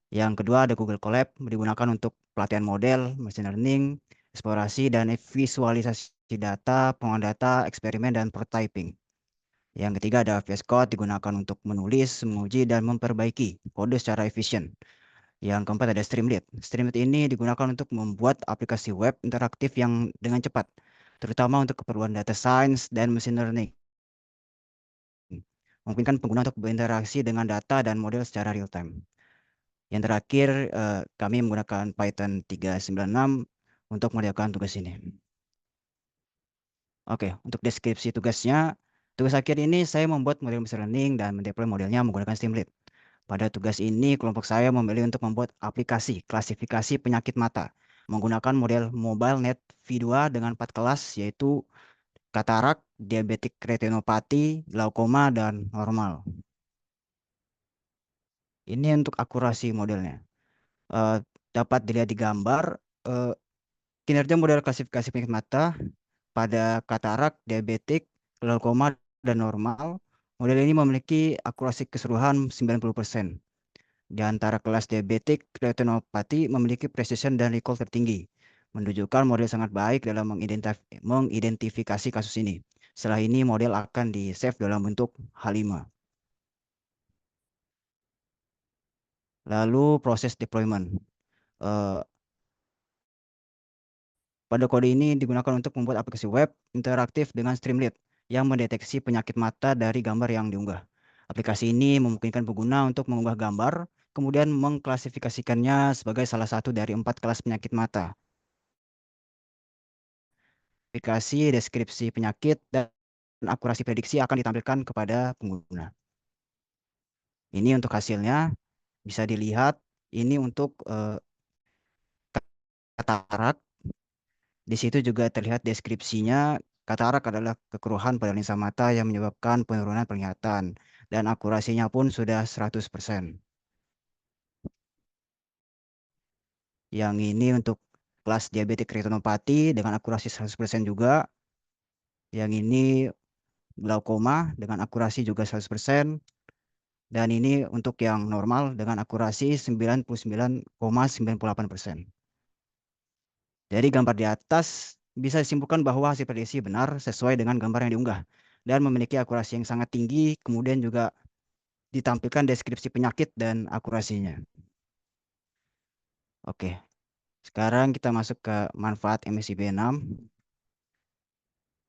Yang kedua ada Google Colab digunakan untuk pelatihan model, machine learning, eksplorasi, dan visualisasi data, pengolahan data, eksperimen, dan prototyping. Yang ketiga ada VS Code digunakan untuk menulis, menguji, dan memperbaiki kode secara efisien. Yang keempat ada Streamlit. Streamlit ini digunakan untuk membuat aplikasi web interaktif yang dengan cepat, terutama untuk keperluan data science dan machine learning. Memungkinkan pengguna untuk berinteraksi dengan data dan model secara real time. Yang terakhir, kami menggunakan Python 396 untuk mengerjakan tugas ini. Oke, untuk deskripsi tugasnya, tugas akhir ini saya membuat model machine learning dan mendeploy modelnya menggunakan Streamlit. Pada tugas ini, kelompok saya memilih untuk membuat aplikasi klasifikasi penyakit mata menggunakan model Mobile Net V2 dengan 4 kelas, yaitu katarak, diabetik retinopati, glaukoma, dan normal. Ini untuk akurasi modelnya. Dapat dilihat di gambar, kinerja model klasifikasi penyakit mata pada katarak, diabetik, glaukoma, dan normal. Model ini memiliki akurasi keseluruhan 90%. Di antara kelas diabetik, retinopati memiliki precision dan recall tertinggi, menunjukkan model sangat baik dalam mengidentifikasi kasus ini. Setelah ini, model akan di-save dalam bentuk H5. Lalu proses deployment. Pada kode ini digunakan untuk membuat aplikasi web interaktif dengan Streamlit yang mendeteksi penyakit mata dari gambar yang diunggah. Aplikasi ini memungkinkan pengguna untuk mengunggah gambar, kemudian mengklasifikasikannya sebagai salah satu dari 4 kelas penyakit mata. Aplikasi, deskripsi penyakit, dan akurasi prediksi akan ditampilkan kepada pengguna. Ini untuk hasilnya, bisa dilihat ini untuk katarak. Di situ juga terlihat deskripsinya. Katarak adalah kekeruhan pada lensa mata yang menyebabkan penurunan penglihatan, dan akurasinya pun sudah 100%. Yang ini untuk kelas diabetik retinopati dengan akurasi 100% juga. Yang ini glaukoma dengan akurasi juga 100%. Dan ini untuk yang normal dengan akurasi 99,98%. Jadi gambar di atas bisa disimpulkan bahwa hasil prediksi benar sesuai dengan gambar yang diunggah dan memiliki akurasi yang sangat tinggi, kemudian juga ditampilkan deskripsi penyakit dan akurasinya. Oke, sekarang kita masuk ke manfaat MSIB 6.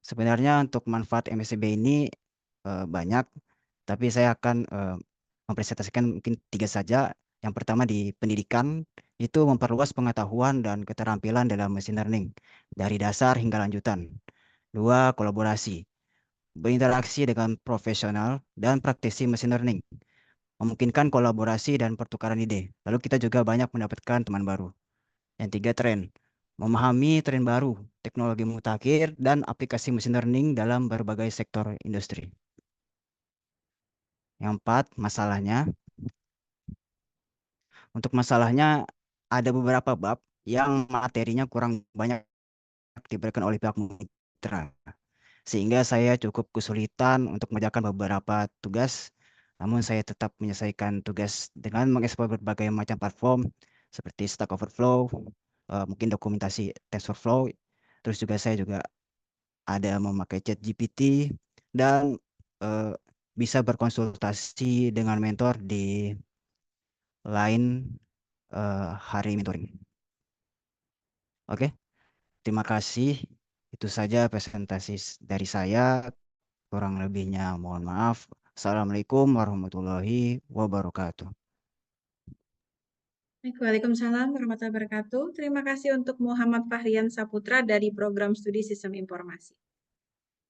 Sebenarnya untuk manfaat MSIB ini banyak, tapi saya akan mempresentasikan mungkin 3 saja. Yang pertama di pendidikan, itu memperluas pengetahuan dan keterampilan dalam machine learning, dari dasar hingga lanjutan. 2, kolaborasi, berinteraksi dengan profesional dan praktisi machine learning, memungkinkan kolaborasi dan pertukaran ide. Lalu kita juga banyak mendapatkan teman baru. Yang 3, tren, memahami tren baru, teknologi mutakhir, dan aplikasi machine learning dalam berbagai sektor industri. Yang 4, masalahnya. Untuk masalahnya, ada beberapa bab yang materinya kurang banyak diberikan oleh pihak mitra, sehingga saya cukup kesulitan untuk mengerjakan beberapa tugas. Namun saya tetap menyelesaikan tugas dengan mengekspor berbagai macam platform seperti Stack Overflow, mungkin dokumentasi TensorFlow. Terus juga saya juga ada memakai ChatGPT dan bisa berkonsultasi dengan mentor di lain hari mentoring. Oke, terima kasih. Itu saja presentasi dari saya. Kurang lebihnya mohon maaf. Assalamualaikum warahmatullahi wabarakatuh. Waalaikumsalam warahmatullahi wabarakatuh. Terima kasih untuk Muhammad Fahrian Saputra dari Program Studi Sistem Informasi.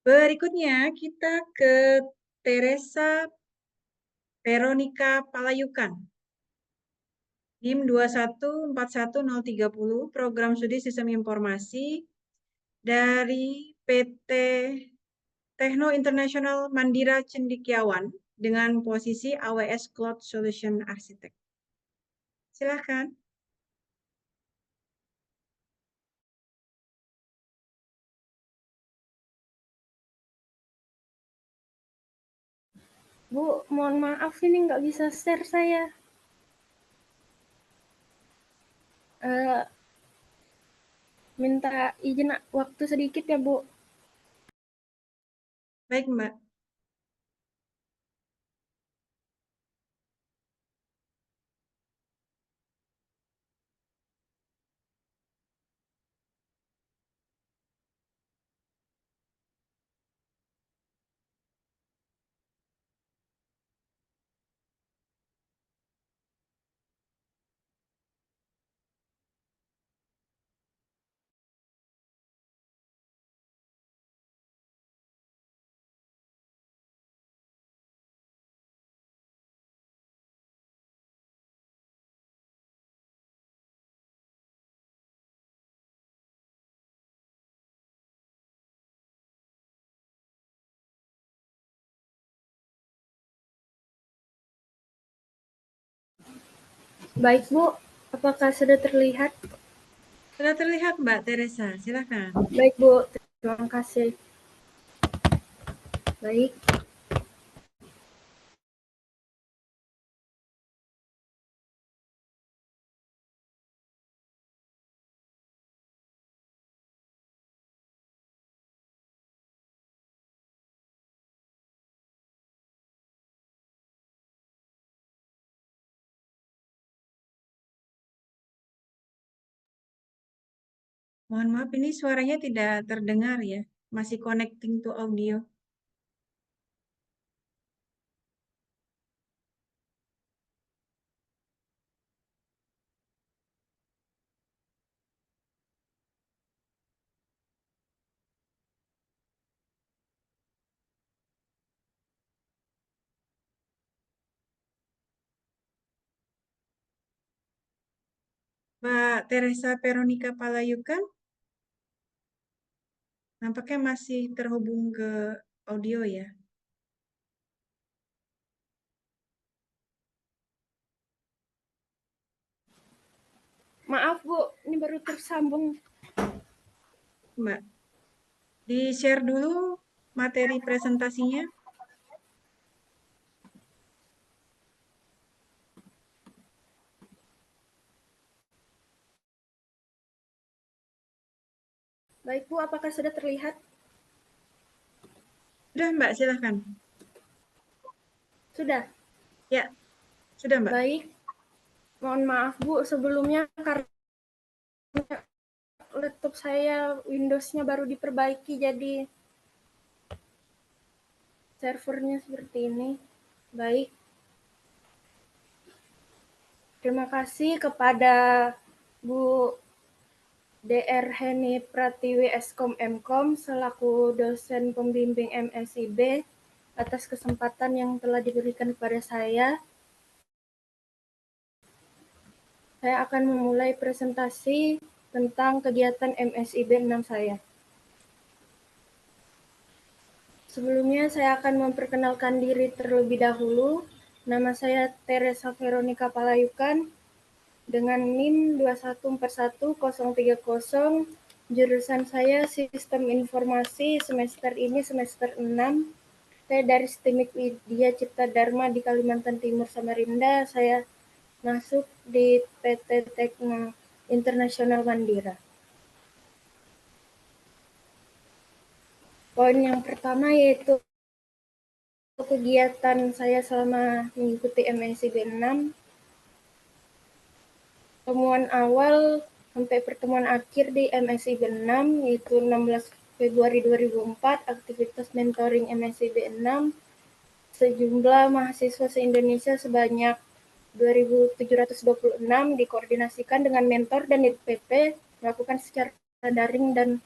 Berikutnya kita ke Teresa Veronica Palayukan. NIM 2141030, Program Studi Sistem Informasi dari PT Tekno International Mandira Cendikiawan dengan posisi AWS Cloud Solution Architect. Silakan. Bu, mohon maaf ini nggak bisa share saya. Minta izin waktu sedikit ya, Bu. Baik, Mbak. Baik, Bu. Apakah sudah terlihat? Sudah terlihat Mbak Teresa, silakan. Baik, Bu. Terima kasih. Baik. Mohon maaf, ini suaranya tidak terdengar ya. Masih connecting to audio. Mbak Teresa Veronica Palayukan, nampaknya masih terhubung ke audio ya. Maaf, Bu. Ini baru tersambung. Mbak, di-share dulu materi presentasinya. Baik, Bu. Apakah sudah terlihat? Sudah Mbak, silakan. Sudah. Ya, sudah Mbak. Baik. Mohon maaf, Bu. Sebelumnya karena laptop saya Windows-nya baru diperbaiki, jadi servernya seperti ini. Baik. Terima kasih kepada Bu Dr. Heni Pratiwi Eskom Mkom selaku dosen pembimbing MSIB atas kesempatan yang telah diberikan kepada saya. Saya akan memulai presentasi tentang kegiatan MSIB 6 saya. Sebelumnya saya akan memperkenalkan diri terlebih dahulu. Nama saya Teresa Veronica Palayukan dengan NIM 2141030. Jurusan saya Sistem Informasi, semester ini semester 6. Saya dari STIMIK Widya Cipta Dharma di Kalimantan Timur, Samarinda. Saya masuk di PT Tekno Internasional Mandira. Poin yang pertama yaitu kegiatan saya selama mengikuti MSIB 6. Pertemuan awal sampai pertemuan akhir di MSIB 6 yaitu 16 Februari 2004, aktivitas mentoring MSIB 6. Sejumlah mahasiswa se-Indonesia sebanyak 2.726 dikoordinasikan dengan mentor dan DPP melakukan secara daring dan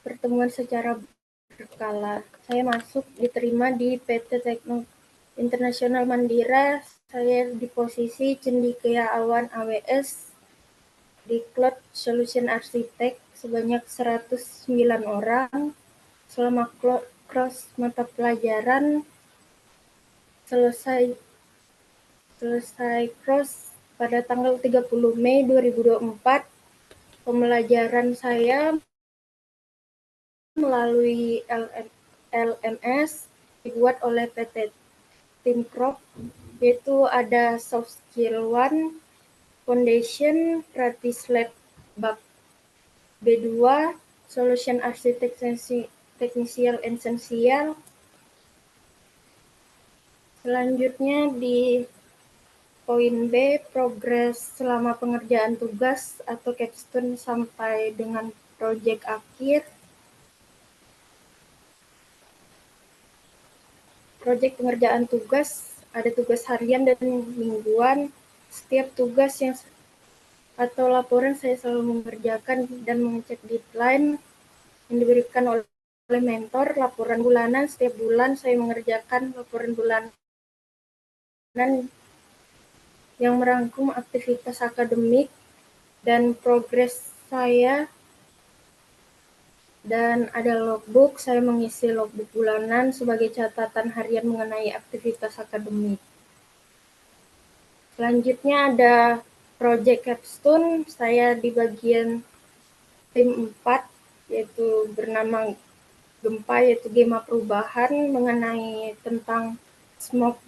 pertemuan secara berkala. Saya masuk diterima di PT Tekno Internasional Mandira. Saya di posisi Cendekia Awan AWS di Cloud Solution Architect sebanyak 109 orang. Selama cross mata pelajaran selesai cross pada tanggal 30 Mei 2024. Pembelajaran saya melalui LMS dibuat oleh PT Timprop, yaitu ada Soft Skill 1, Foundation, Practice Lab Bab B2, Solution Architect Technical Essential. Selanjutnya di poin B, progres selama pengerjaan tugas atau capstone sampai dengan proyek akhir. Proyek pengerjaan tugas, ada tugas harian dan mingguan. Setiap tugas yang atau laporan saya selalu mengerjakan dan mengecek deadline yang diberikan oleh mentor. Laporan bulanan, setiap bulan saya mengerjakan laporan bulanan yang merangkum aktivitas akademik dan progres saya, dan ada logbook. Saya mengisi logbook bulanan sebagai catatan harian mengenai aktivitas akademik. Selanjutnya ada project capstone, saya di bagian tim 4, yaitu bernama Gempa, yaitu Gema Perubahan, mengenai tentang smoke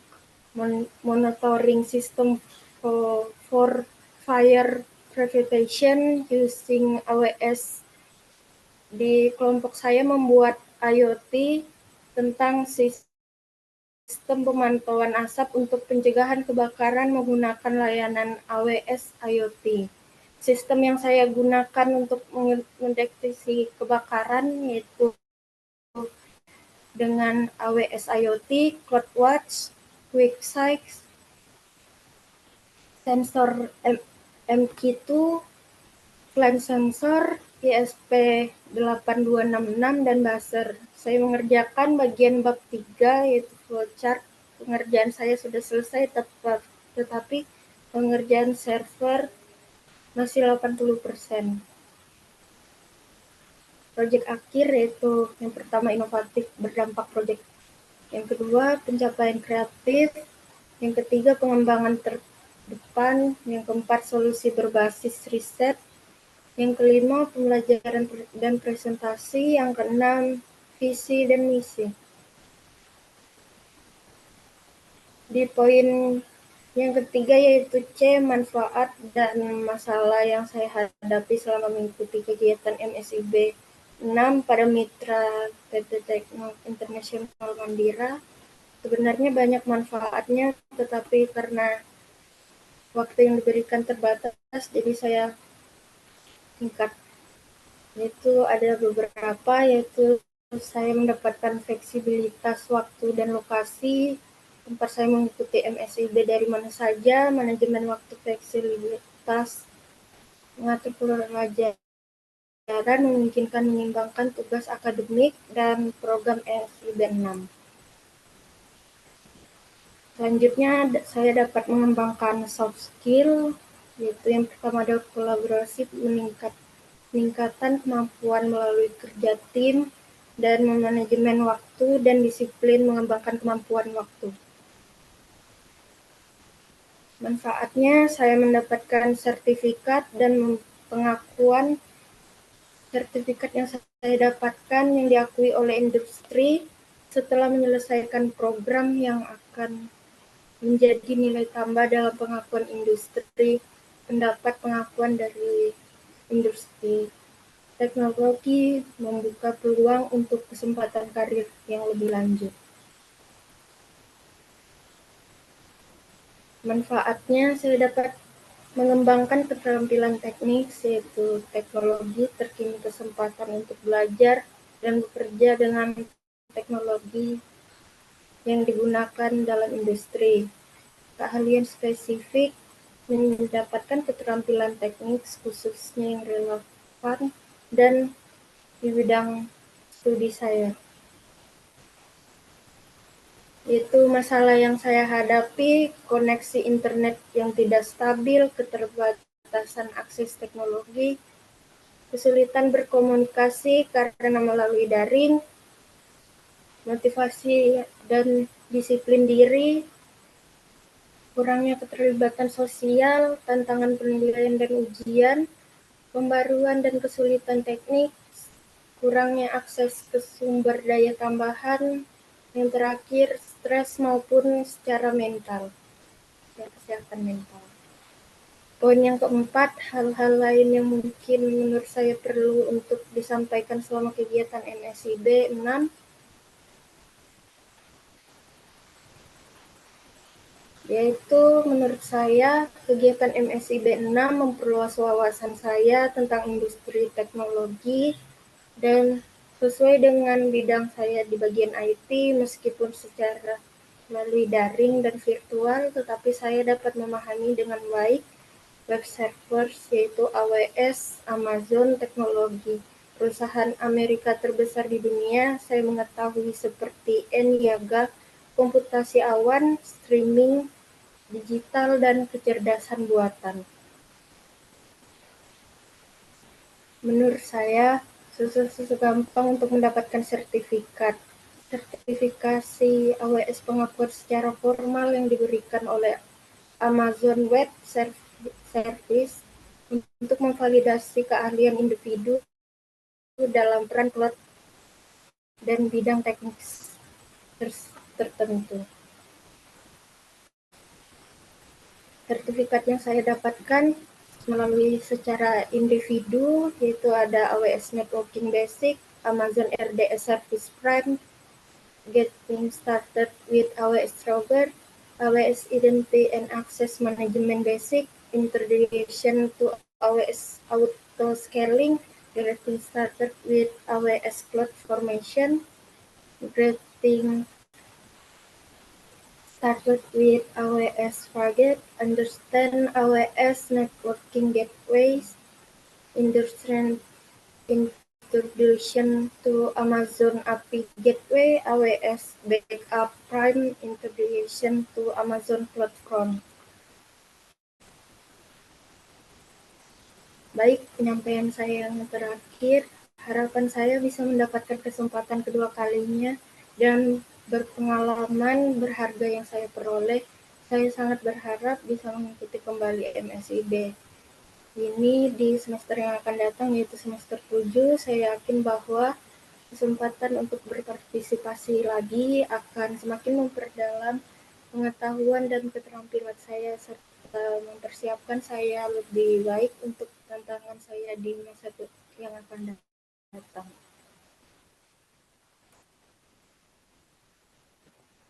monitoring system for fire prevention using AWS. Di kelompok saya membuat IoT tentang sistem pemantauan asap untuk pencegahan kebakaran menggunakan layanan AWS IoT. Sistem yang saya gunakan untuk mendeteksi kebakaran yaitu dengan AWS IoT, CloudWatch, QuickSight, sensor MQ2, Flame sensor, ISP8266, dan buzzer. Saya mengerjakan bagian bab 3 yaitu flowchart. Pengerjaan saya sudah selesai, tetapi pengerjaan server masih 80%. Proyek akhir yaitu yang pertama inovatif berdampak proyek. Yang kedua pencapaian kreatif. Yang ketiga pengembangan terdepan. Yang keempat solusi berbasis riset. Yang kelima, pembelajaran dan presentasi. Yang keenam, visi dan misi. Di poin yang ketiga yaitu C, manfaat dan masalah yang saya hadapi selama mengikuti kegiatan MSIB 6 pada mitra PT Tekno Internasional Mandira. Sebenarnya banyak manfaatnya, tetapi karena waktu yang diberikan terbatas, jadi saya singkat. Yaitu ada beberapa, yaitu saya mendapatkan fleksibilitas waktu dan lokasi, tempat saya mengikuti MSIB dari mana saja, manajemen waktu fleksibilitas, mengatur pelajaran, memungkinkan menyimbangkan tugas akademik dan program MSIB 6. Selanjutnya, saya dapat mengembangkan soft skill, yaitu yang pertama adalah kolaborasi, peningkatan kemampuan melalui kerja tim, dan manajemen waktu dan disiplin mengembangkan kemampuan waktu. Manfaatnya, saya mendapatkan sertifikat dan pengakuan. Sertifikat yang saya dapatkan yang diakui oleh industri setelah menyelesaikan program yang akan menjadi nilai tambah dalam pengakuan industri, pendapat pengakuan dari industri. Teknologi membuka peluang untuk kesempatan karir yang lebih lanjut. Manfaatnya, saya dapat mengembangkan keterampilan teknik, yaitu teknologi, terkini kesempatan untuk belajar dan bekerja dengan teknologi yang digunakan dalam industri. Keahlian spesifik, mendapatkan keterampilan teknik khususnya yang relevan dan di bidang studi saya. Itu masalah yang saya hadapi, koneksi internet yang tidak stabil, keterbatasan akses teknologi, kesulitan berkomunikasi karena melalui daring, motivasi dan disiplin diri, kurangnya keterlibatan sosial, tantangan penilaian dan ujian, pembaruan dan kesulitan teknik, kurangnya akses ke sumber daya tambahan, yang terakhir stres maupun secara mental, kesehatan mental. Poin yang keempat, hal-hal lain yang mungkin menurut saya perlu untuk disampaikan selama kegiatan MSIB 6, yaitu menurut saya kegiatan MSIB 6 memperluas wawasan saya tentang industri teknologi dan sesuai dengan bidang saya di bagian IT, meskipun secara melalui daring dan virtual, tetapi saya dapat memahami dengan baik web servers yaitu AWS, Amazon Teknologi, perusahaan Amerika terbesar di dunia. Saya mengetahui seperti Niaga, komputasi awan, streaming, digital, dan kecerdasan buatan. Menurut saya, susah gampang untuk mendapatkan sertifikat. Sertifikasi AWS pengakuan secara formal yang diberikan oleh Amazon Web Service untuk memvalidasi keahlian individu dalam peran cloud dan bidang teknis tertentu. Sertifikat yang saya dapatkan melalui secara individu yaitu ada AWS Networking Basic, Amazon RDS Service Prime, Getting Started with AWS Rover, AWS Identity and Access Management Basic, Introduction to AWS Auto Scaling, Getting Started with AWS Cloud Formation, Getting Started with AWS Fargate, Understand AWS Networking Gateways, Introduction to Amazon API Gateway, AWS Backup Prime, Introduction to Amazon Platform. Baik, penyampaian saya yang terakhir, harapan saya bisa mendapatkan kesempatan kedua kalinya dan berpengalaman berharga yang saya peroleh. Saya sangat berharap bisa mengikuti kembali MSIB ini di semester yang akan datang, yaitu semester 7. Saya yakin bahwa kesempatan untuk berpartisipasi lagi akan semakin memperdalam pengetahuan dan keterampilan saya serta mempersiapkan saya lebih baik untuk tantangan saya di masa yang akan datang.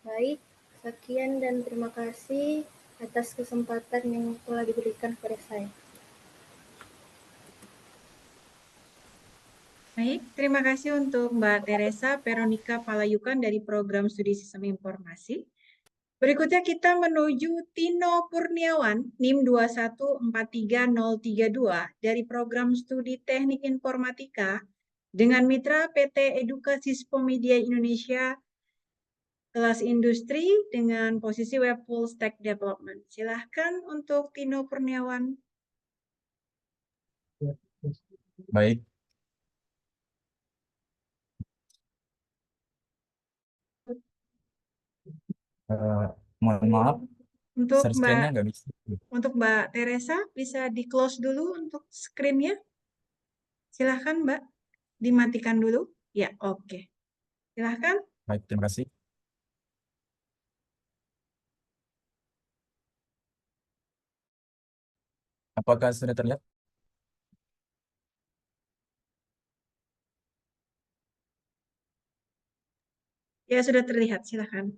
Baik, sekian dan terima kasih atas kesempatan yang telah diberikan kepada saya. Baik, terima kasih untuk Mbak Teresa Veronica Palayukan dari Program Studi Sistem Informasi. Berikutnya kita menuju Tino Kurniawan, NIM 2143032 dari Program Studi Teknik Informatika dengan mitra PT Edukasi Spomedia Indonesia kelas industri dengan posisi Web Full Stack Development. Silahkan untuk Tino Kurniawan. Baik. Mohon maaf, Untuk share screen-nya nggak bisa. Untuk Mbak Teresa, bisa di-close dulu untuk screen-nya. Silahkan Mbak, dimatikan dulu. Ya, oke. Silahkan. Baik, terima kasih. Apakah sudah terlihat? Ya, sudah terlihat. Silahkan.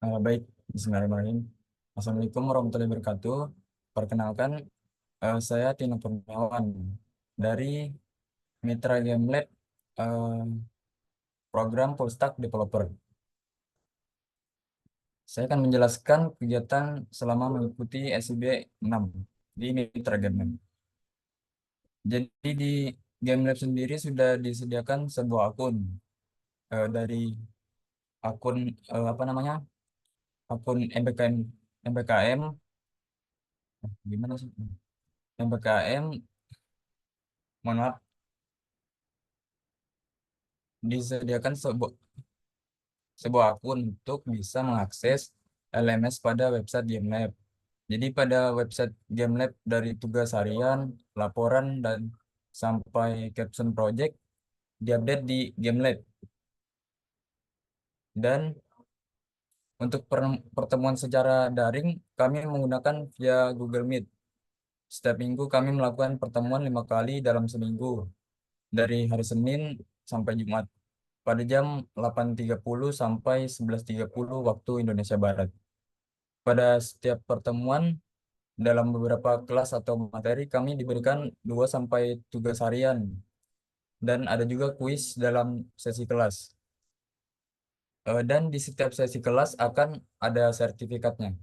Baik, bismillahirrahmanirrahim. Assalamualaikum warahmatullahi wabarakatuh. Perkenalkan, saya Tino Kurniawan dari Mitra Game Lab, program Full Stack Developer. Saya akan menjelaskan kegiatan selama mengikuti SIB 6 di Mitra Game Lab. Jadi di Game Lab sendiri sudah disediakan sebuah akun dari akun akun MBKM gimana sih MBKM, mohon maaf, disediakan sebuah akun untuk bisa mengakses LMS pada website GameLab. Jadi pada website GameLab dari tugas harian, laporan, dan sampai caption project diupdate di GameLab. Dan untuk pertemuan secara daring, kami menggunakan via Google Meet. Setiap minggu kami melakukan pertemuan 5 kali dalam seminggu, dari hari Senin sampai Jumat, pada jam 8.30 sampai 11.30 waktu Indonesia Barat. Pada setiap pertemuan, dalam beberapa kelas atau materi, kami diberikan 2 sampai tugas harian, dan ada juga kuis dalam sesi kelas. Dan di setiap sesi kelas akan ada sertifikatnya.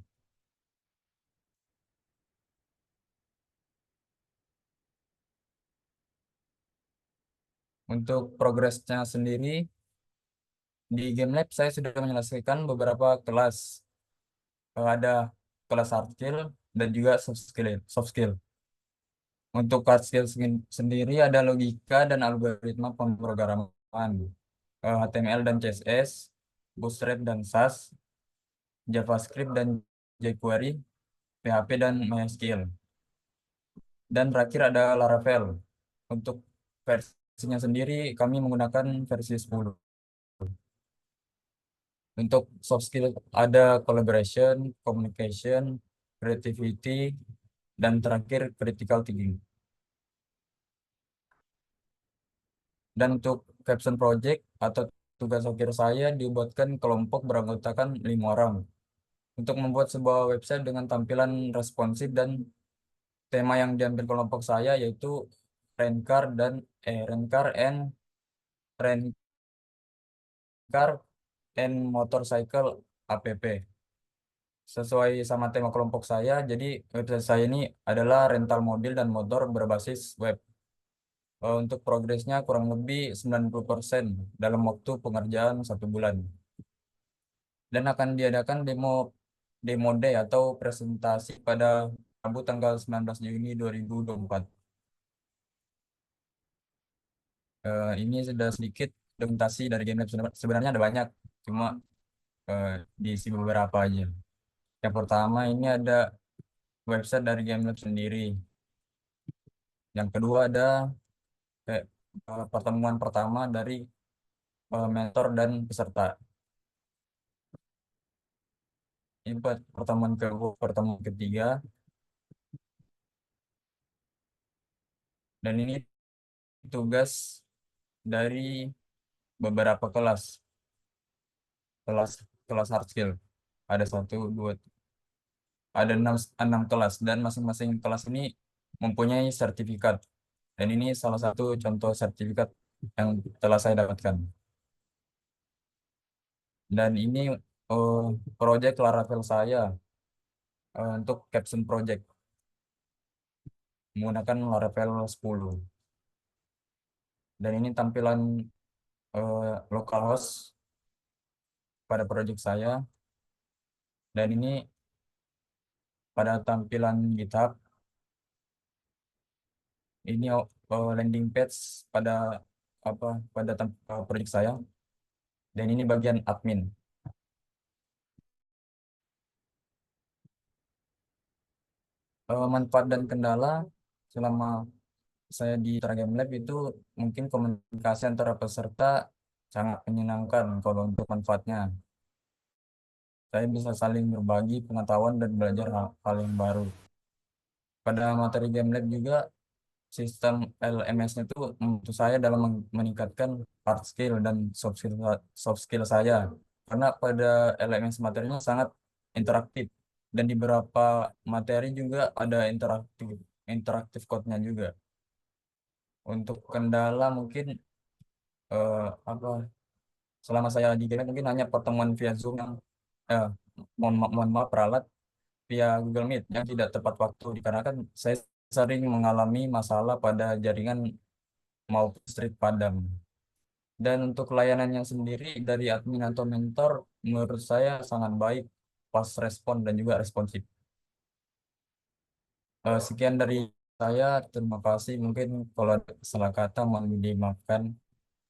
Untuk progresnya sendiri, di GameLab saya sudah menyelesaikan beberapa kelas. Ada kelas hard skill dan juga soft skill. Untuk hard skill sendiri ada logika dan algoritma pemrograman, HTML dan CSS, Bootstrap dan SAS, JavaScript dan jQuery, PHP, dan MySQL. Dan terakhir ada Laravel. Untuk versinya sendiri kami menggunakan versi 10. Untuk soft skill ada collaboration, communication, creativity, dan terakhir critical thinking. Dan untuk caption project atau tugas akhir saya dibuatkan kelompok beranggotakan 5 orang untuk membuat sebuah website dengan tampilan responsif, dan tema yang diambil kelompok saya yaitu Rent-car and motorcycle app. Sesuai sama tema kelompok saya, jadi website saya ini adalah rental mobil dan motor berbasis web. Untuk progresnya kurang lebih 90% dalam waktu pengerjaan 1 bulan. Dan akan diadakan demo day atau presentasi pada Rabu tanggal 19 Juni 2024. Ini sudah sedikit dokumentasi dari GameLab. Sebenarnya ada banyak, cuma diisi beberapa aja. Yang pertama ini ada website dari GameLab sendiri. Yang kedua ada pertemuan pertama dari mentor dan peserta. Ini pertemuan ketiga. Dan ini tugas dari beberapa kelas hard skill. Ada 6 kelas, dan masing-masing kelas ini mempunyai sertifikat. Dan ini salah satu contoh sertifikat yang telah saya dapatkan. Dan ini project Laravel saya untuk caption project menggunakan Laravel 10. Dan ini tampilan localhost pada project saya. Dan ini pada tampilan GitHub. Ini landing page pada project saya. Dan ini bagian admin. Manfaat dan kendala selama saya di GameLab itu mungkin komunikasi antara peserta sangat menyenangkan. Kalau untuk manfaatnya, saya bisa saling berbagi pengetahuan dan belajar hal yang baru. Pada materi GameLab juga, sistem LMS-nya itu membantu saya dalam meningkatkan hard skill dan soft skill saya. Karena pada LMS materinya sangat interaktif, dan di beberapa materi juga ada interaktif code-nya juga. Untuk kendala mungkin selama saya di GameLab mungkin hanya pertemuan via Zoom yang mohon maaf peralat via Google Meet yang tidak tepat waktu, dikarenakan saya sering mengalami masalah pada jaringan maupun listrik padam. Dan untuk layanannya sendiri dari admin atau mentor menurut saya sangat baik, fast respon dan juga responsif. Sekian dari saya, terima kasih. Mungkin kalau ada salah kata mohon dimaafkan.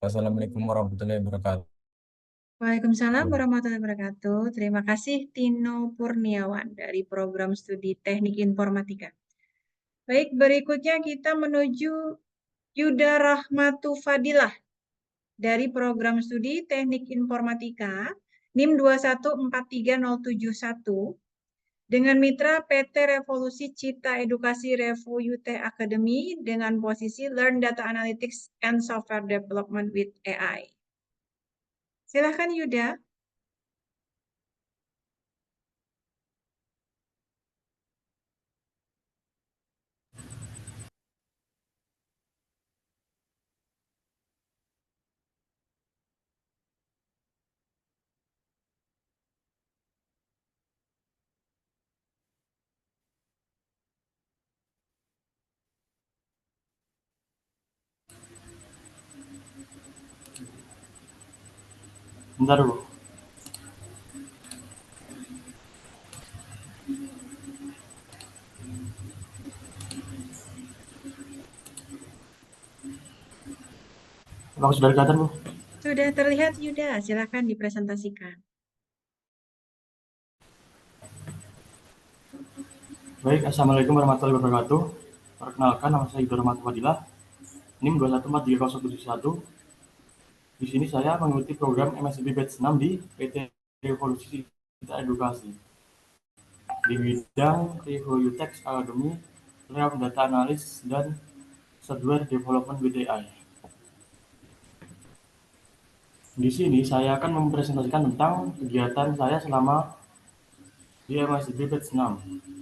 Wassalamualaikum warahmatullahi wabarakatuh. Waalaikumsalam warahmatullahi wabarakatuh. Terima kasih Tino Purniawan dari Program Studi Teknik Informatika. Baik, berikutnya kita menuju Yuda Rahmatu Fadilah dari Program Studi Teknik Informatika NIM 2143071 dengan mitra PT Revolusi Cita Edukasi Revo UT Academy dengan posisi Learn Data Analytics and Software Development with AI. Silahkan Yuda. Bentar dulu. Apakah sudah kelihatan, Bu? Sudah terlihat Yuda, silakan dipresentasikan. Baik, Assalamualaikum warahmatullahi wabarakatuh. Perkenalkan, nama saya Yuda Rahmat Fadilah, NIM 2143071. Di sini saya mengikuti program MSIB Batch 6 di PT Revolusi Cita Edukasi. Di bidang Review Text Academy, Layout Data Analysis, dan Software Development BDI. Di sini saya akan mempresentasikan tentang kegiatan saya selama di MSIB Batch 6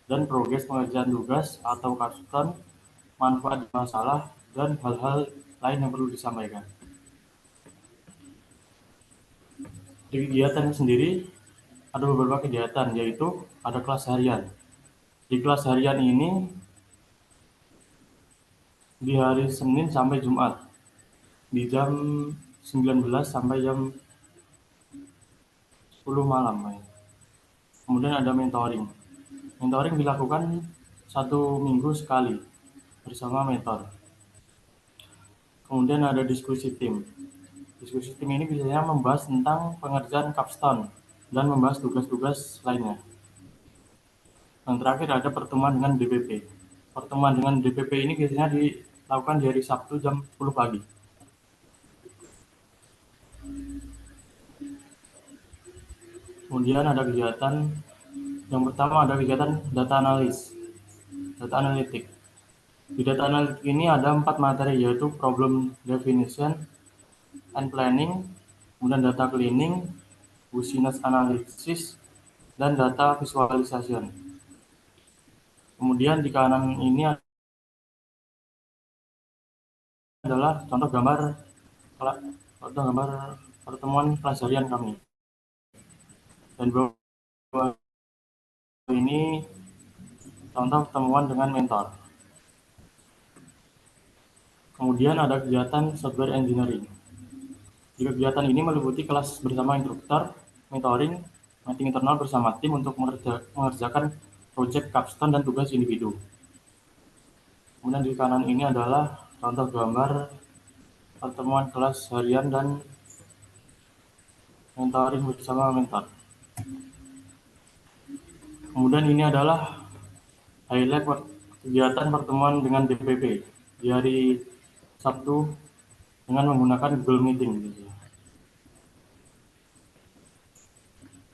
dan progres pengerjaan tugas atau capstone, manfaat masalah, dan hal-hal lain yang perlu disampaikan. Di kegiatan sendiri ada beberapa kegiatan, yaitu ada kelas harian. Di kelas harian ini di hari Senin sampai Jumat di jam 19 sampai jam 10 malam. Kemudian ada mentoring. Mentoring dilakukan 1 minggu sekali bersama mentor. Kemudian ada diskusi tim. Diskusi tim ini biasanya membahas tentang pengerjaan capstone dan membahas tugas-tugas lainnya. Yang terakhir ada pertemuan dengan DPP. Pertemuan dengan DPP ini biasanya dilakukan di hari Sabtu jam 10 pagi. Kemudian ada kegiatan, yang pertama ada kegiatan data analis, data analitik. Di data analitik ini ada 4 materi, yaitu problem definition and planning, kemudian data cleaning, business analysis, dan data visualization. Kemudian di kanan ini adalah contoh gambar pertemuan kelas harian kami. Dan bawah ini contoh pertemuan dengan mentor. Kemudian ada kegiatan software engineering. Di kegiatan ini meliputi kelas bersama instruktur, mentoring, meeting internal bersama tim untuk mengerjakan proyek capstone dan tugas individu. Kemudian di kanan ini adalah contoh gambar pertemuan kelas harian dan mentoring bersama mentor. Kemudian ini adalah highlight kegiatan pertemuan dengan DPP di hari Sabtu dengan menggunakan Google Meeting.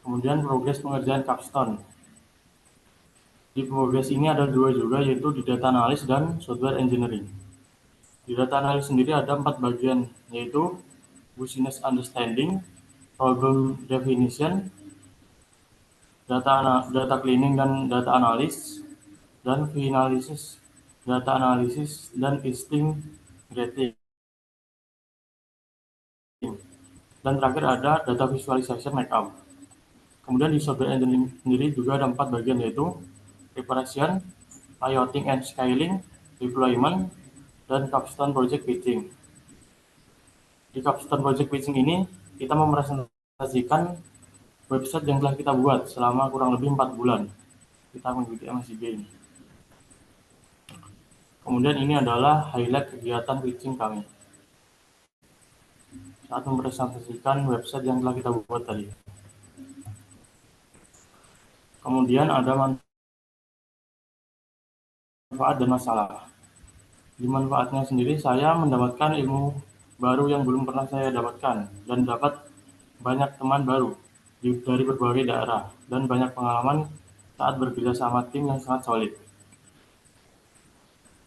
Kemudian progres pengerjaan capstone. Di progres ini ada 2 juga, yaitu di data analis dan software engineering. Di data analis sendiri ada 4 bagian, yaitu business understanding, problem definition, data cleaning dan data analis, dan finalisis, data analysis, dan testing grading. Dan terakhir ada data visualization markup. Kemudian di software engineering sendiri juga ada 4 bagian, yaitu preparation, layouting and scaling, deployment, dan capstone project pitching. Di capstone project pitching ini kita mempresentasikan website yang telah kita buat selama kurang lebih 4 bulan kita mengikuti MSIB ini. Kemudian ini adalah highlight kegiatan pitching kami saat mempresentasikan website yang telah kita buat tadi. Kemudian ada manfaat dan masalah. Di manfaatnya sendiri, saya mendapatkan ilmu baru yang belum pernah saya dapatkan dan dapat banyak teman baru dari berbagai daerah dan banyak pengalaman saat bekerja sama tim yang sangat solid.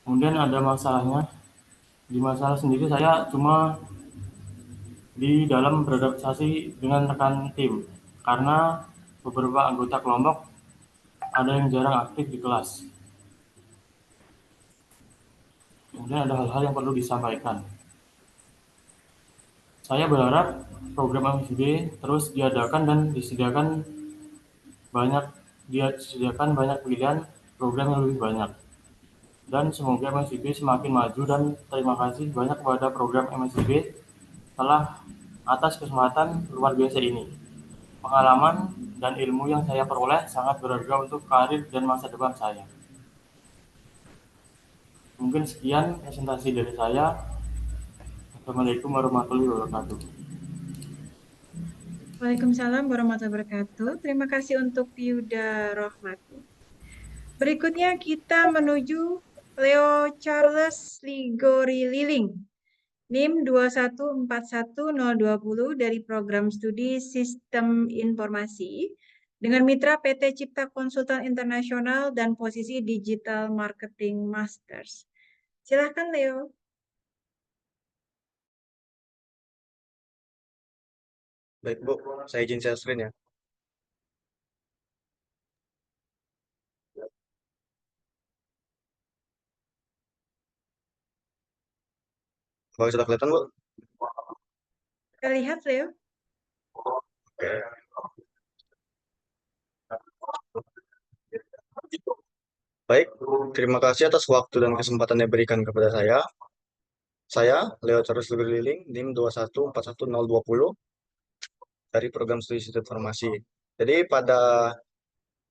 Kemudian ada masalahnya. Di masalah sendiri saya cuma di dalam beradaptasi dengan rekan tim karena beberapa anggota kelompok ada yang jarang aktif di kelas. Kemudian ada hal-hal yang perlu disampaikan. Saya berharap program MSIB terus diadakan dan disediakan banyak pilihan program yang lebih banyak. Dan semoga MSIB semakin maju, dan terima kasih banyak kepada program MSIB telah atas kesempatan luar biasa ini. Pengalaman dan ilmu yang saya peroleh sangat berharga untuk karir dan masa depan saya. Mungkin sekian presentasi dari saya. Assalamualaikum warahmatullahi wabarakatuh. Waalaikumsalam warahmatullahi wabarakatuh. Terima kasih untuk Yuda Rohmat. Berikutnya kita menuju Leo Charles Ligori Liling, NIM 2141020 dari Program Studi Sistem Informasi dengan mitra PT Cipta Konsultan Internasional dan posisi Digital Marketing Masters. Silahkan Leo. Baik Bu, saya izin share screen ya. Apakah sudah kelihatan Bu? Kita lihat Leo. Oke. Baik, terima kasih atas waktu dan kesempatan yang diberikan kepada saya. Saya, Leo Charles Liling, NIM 2141020 dari Program Studi Sistem Informasi. Jadi pada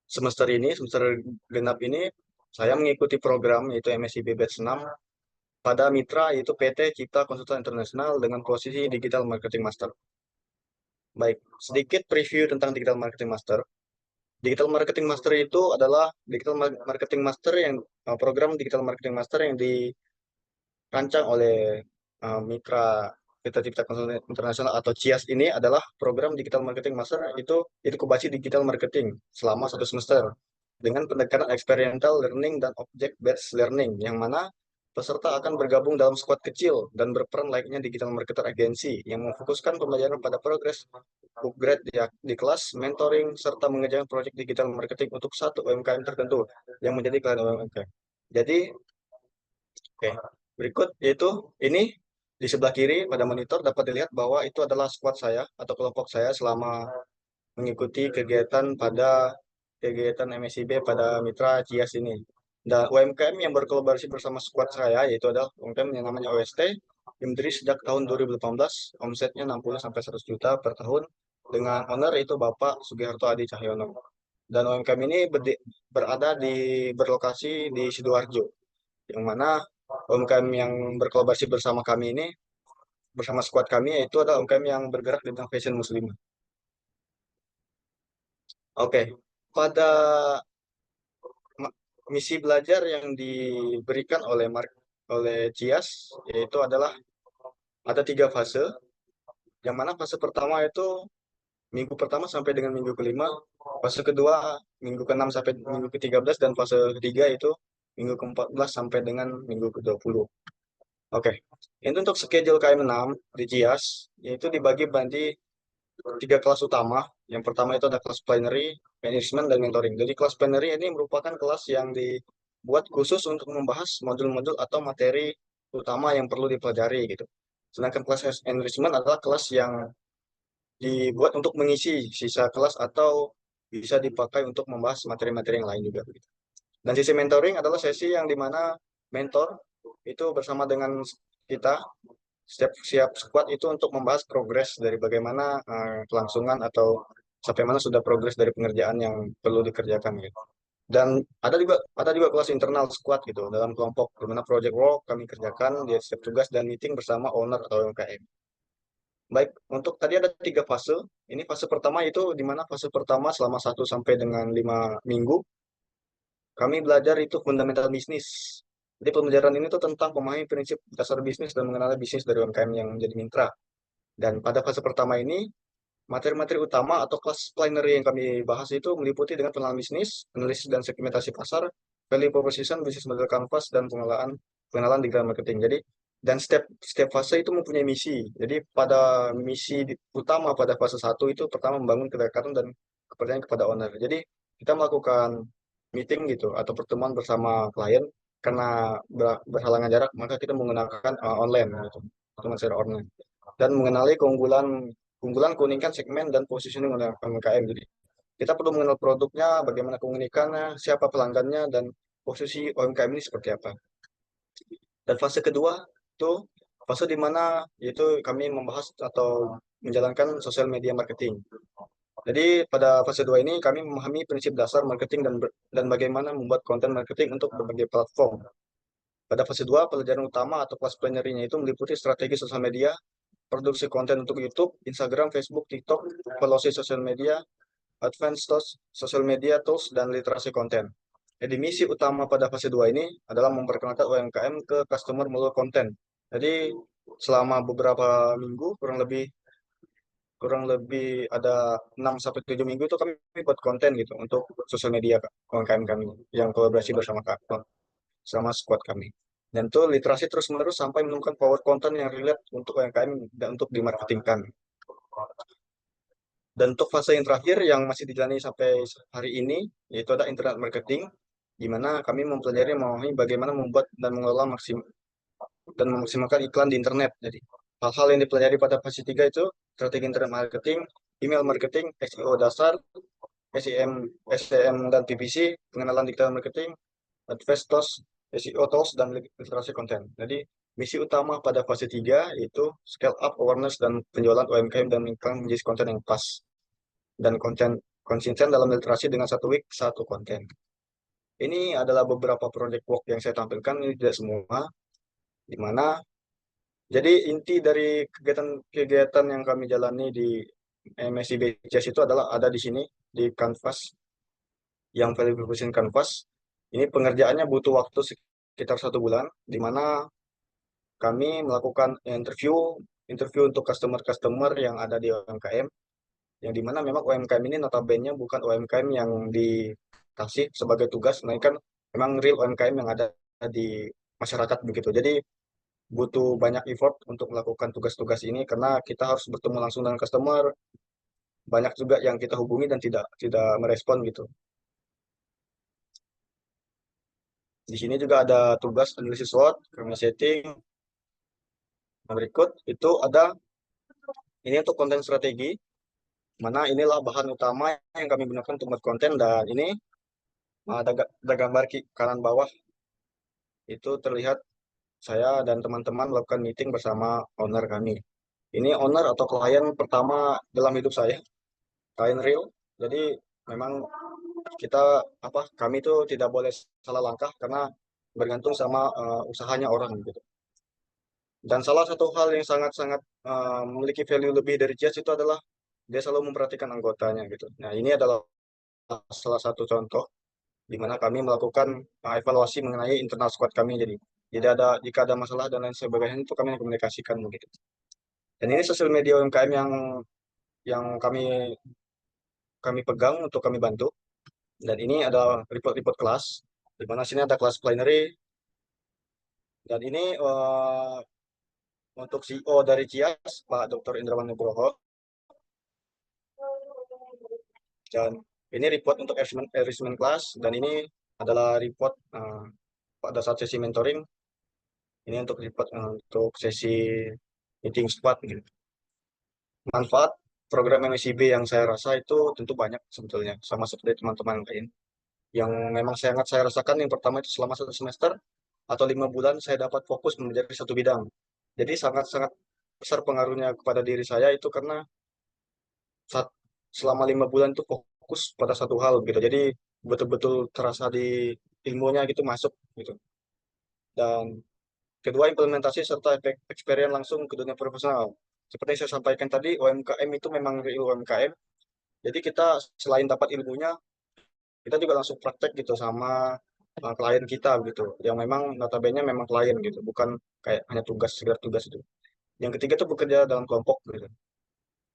semester ini, semester genap ini, saya mengikuti program yaitu MSIB Batch 6 pada mitra yaitu PT Cipta Konsultan Internasional dengan posisi Digital Marketing Master. Baik, sedikit preview tentang Digital Marketing Master. Digital Marketing Master itu adalah Digital Marketing Master yang program Digital Marketing Master yang dirancang oleh mitra PT Cipta Konsultan Internasional atau CIAS ini adalah program Digital Marketing Master itu inkubasi digital marketing selama 1 semester dengan pendekatan experiential learning dan object based learning yang mana peserta akan bergabung dalam squad kecil dan berperan layaknya digital marketer agensi yang memfokuskan pembelajaran pada progres upgrade di kelas, mentoring, serta mengerjakan proyek digital marketing untuk satu UMKM tertentu yang menjadi klien UMKM. Jadi, oke, berikut yaitu ini di sebelah kiri pada monitor dapat dilihat bahwa itu adalah squad saya atau kelompok saya selama mengikuti kegiatan MSIB pada mitra CIAS ini. Dan UMKM yang berkolaborasi bersama squad saya yaitu adalah UMKM yang namanya OST yang berdiri sejak tahun 2018, omsetnya 60-100 juta per tahun dengan owner itu Bapak Sugiharto Adi Cahyono. Dan UMKM ini berlokasi di Sidoarjo, yang mana UMKM yang berkolaborasi bersama kami ini, bersama squad kami, yaitu adalah UMKM yang bergerak di bidang fashion muslim. Oke, pada misi belajar yang diberikan oleh CIAS, yaitu adalah ada 3 fase, yang mana fase pertama itu minggu pertama sampai dengan minggu kelima, fase kedua minggu ke-6 sampai minggu ke-13, dan fase ketiga itu minggu ke-14 sampai dengan minggu ke-20. Oke, itu untuk schedule KM6 di CIAS, yaitu dibagi di 3 kelas utama. Yang pertama itu ada kelas plenary, management, dan mentoring. Jadi kelas plenary ini merupakan kelas yang dibuat khusus untuk membahas modul-modul atau materi utama yang perlu dipelajari gitu. Sedangkan kelas enrichment adalah kelas yang dibuat untuk mengisi sisa kelas atau bisa dipakai untuk membahas materi-materi yang lain juga. Dan sisi mentoring adalah sesi yang dimana mentor itu bersama dengan kita siap squad itu untuk membahas progres dari bagaimana kelangsungan atau sampai mana sudah progres dari pengerjaan yang perlu dikerjakan gitu. Dan ada juga kelas internal squad gitu dalam kelompok di mana project work kami kerjakan di setiap tugas dan meeting bersama owner atau UMKM. Baik, untuk tadi ada 3 fase. Ini fase pertama itu di mana fase pertama selama 1 sampai dengan 5 minggu kami belajar itu fundamental bisnis. Jadi pembelajaran ini tuh tentang memahami prinsip dasar bisnis dan mengenali bisnis dari UMKM yang menjadi mitra. Dan pada fase pertama ini, materi-materi utama atau kelas plenary yang kami bahas itu meliputi dengan pengenalan bisnis, analisis dan segmentasi pasar, value proposition, business model canvas, dan pengenalan digital marketing. Jadi, dan setiap fase itu mempunyai misi. Jadi pada misi utama pada fase 1 itu pertama membangun kedekatan dan kepercayaan kepada owner. Jadi kita melakukan meeting gitu atau pertemuan bersama klien karena berhalangan jarak, maka kita menggunakan online gitu, pertemuan secara online, dan mengenali keunggulan keunikan segmen dan positioning UMKM. Jadi kita perlu mengenal produknya, bagaimana keunikannya, siapa pelanggannya, dan posisi UMKM ini seperti apa. Dan fase kedua itu fase di mana yaitu kami membahas atau menjalankan sosial media marketing. Jadi pada fase 2 ini kami memahami prinsip dasar marketing dan bagaimana membuat konten marketing untuk berbagai platform. Pada fase 2, pelajaran utama atau kelas plenary-nya itu meliputi strategi sosial media, produksi konten untuk YouTube, Instagram, Facebook, TikTok, evaluasi sosial media, advanced social media tools, dan literasi konten. Jadi misi utama pada fase 2 ini adalah memperkenalkan UMKM ke customer melalui konten. Jadi selama beberapa minggu, kurang lebih ada 6-7 minggu itu kami buat konten gitu untuk sosial media UMKM kami yang kolaborasi sama squad kami. Dan itu literasi terus-menerus sampai menemukan power konten yang relate untuk UMKM dan untuk dimarketingkan. Dan untuk fase yang terakhir yang masih dijalani sampai hari ini, yaitu ada internet marketing, di mana kami mempelajari memahami bagaimana membuat dan mengelola memaksimalkan iklan di internet. Jadi hal-hal yang dipelajari pada fase 3 itu strategi internet marketing, email marketing, SEO dasar, SEM dan PPC, pengenalan digital marketing, advanced tools, SEO tools, dan literasi konten. Jadi misi utama pada fase 3 yaitu scale up awareness dan penjualan UMKM dan iklan menjadi konten yang pas dan konten konsisten dalam literasi dengan 1 week 1 konten. Ini adalah beberapa project work yang saya tampilkan, ini tidak semua, di mana jadi inti dari kegiatan yang kami jalani di MSI BCS itu adalah ada di sini di Canvas, yang value proposition Canvas. Ini pengerjaannya butuh waktu sekitar 1 bulan, di mana kami melakukan interview untuk customer yang ada di UMKM, yang dimana memang UMKM ini notabene bukan UMKM yang dikasih sebagai tugas, melainkan memang real UMKM yang ada di masyarakat begitu. Jadi butuh banyak effort untuk melakukan tugas-tugas ini karena kita harus bertemu langsung dengan customer. Banyak juga yang kita hubungi dan tidak merespon gitu. Di sini juga ada tugas analisis SWOT, kami setting. Berikut itu ada ini untuk konten strategi, mana inilah bahan utama yang kami gunakan untuk membuat konten, dan ini ada gambar kanan bawah itu terlihat saya dan teman-teman melakukan meeting bersama owner kami. Ini owner atau klien pertama dalam hidup saya, klien real. Jadi memang kami itu tidak boleh salah langkah karena bergantung sama usahanya orang gitu. Dan salah satu hal yang sangat-sangat memiliki value lebih dari Jazz itu adalah dia selalu memperhatikan anggotanya gitu. Nah, ini adalah salah satu contoh di mana kami melakukan evaluasi mengenai internal squad kami. Jadi jika ada masalah dan lain sebagainya itu kami komunikasikan begitu. Dan ini sosial media UMKM yang kami pegang untuk kami bantu. Dan ini ada report kelas, di mana sini ada kelas plenary. Dan ini untuk CEO dari CIAS, Pak Dr. Indrawan Nugroho. Dan ini report untuk enrichment class, dan ini adalah report pada saat sesi mentoring. Ini untuk report untuk sesi meeting squad gitu. Manfaat program MSIB yang saya rasa itu tentu banyak sebetulnya, sama seperti teman-teman lain. Yang memang sangat saya rasakan, yang pertama itu selama 1 semester atau 5 bulan saya dapat fokus menjadi satu bidang. Jadi sangat-sangat besar pengaruhnya kepada diri saya itu karena selama 5 bulan itu fokus pada satu hal gitu. Jadi betul-betul terasa di ilmunya gitu masuk gitu. Dan kedua, implementasi serta experience langsung ke dunia profesional. Seperti yang saya sampaikan tadi, UMKM itu memang real UMKM. Jadi kita selain dapat ilmunya, kita juga langsung praktek gitu sama klien kita gitu. Yang memang notabene memang klien gitu, bukan kayak hanya sekedar tugas itu. Yang ketiga itu bekerja dalam kelompok gitu.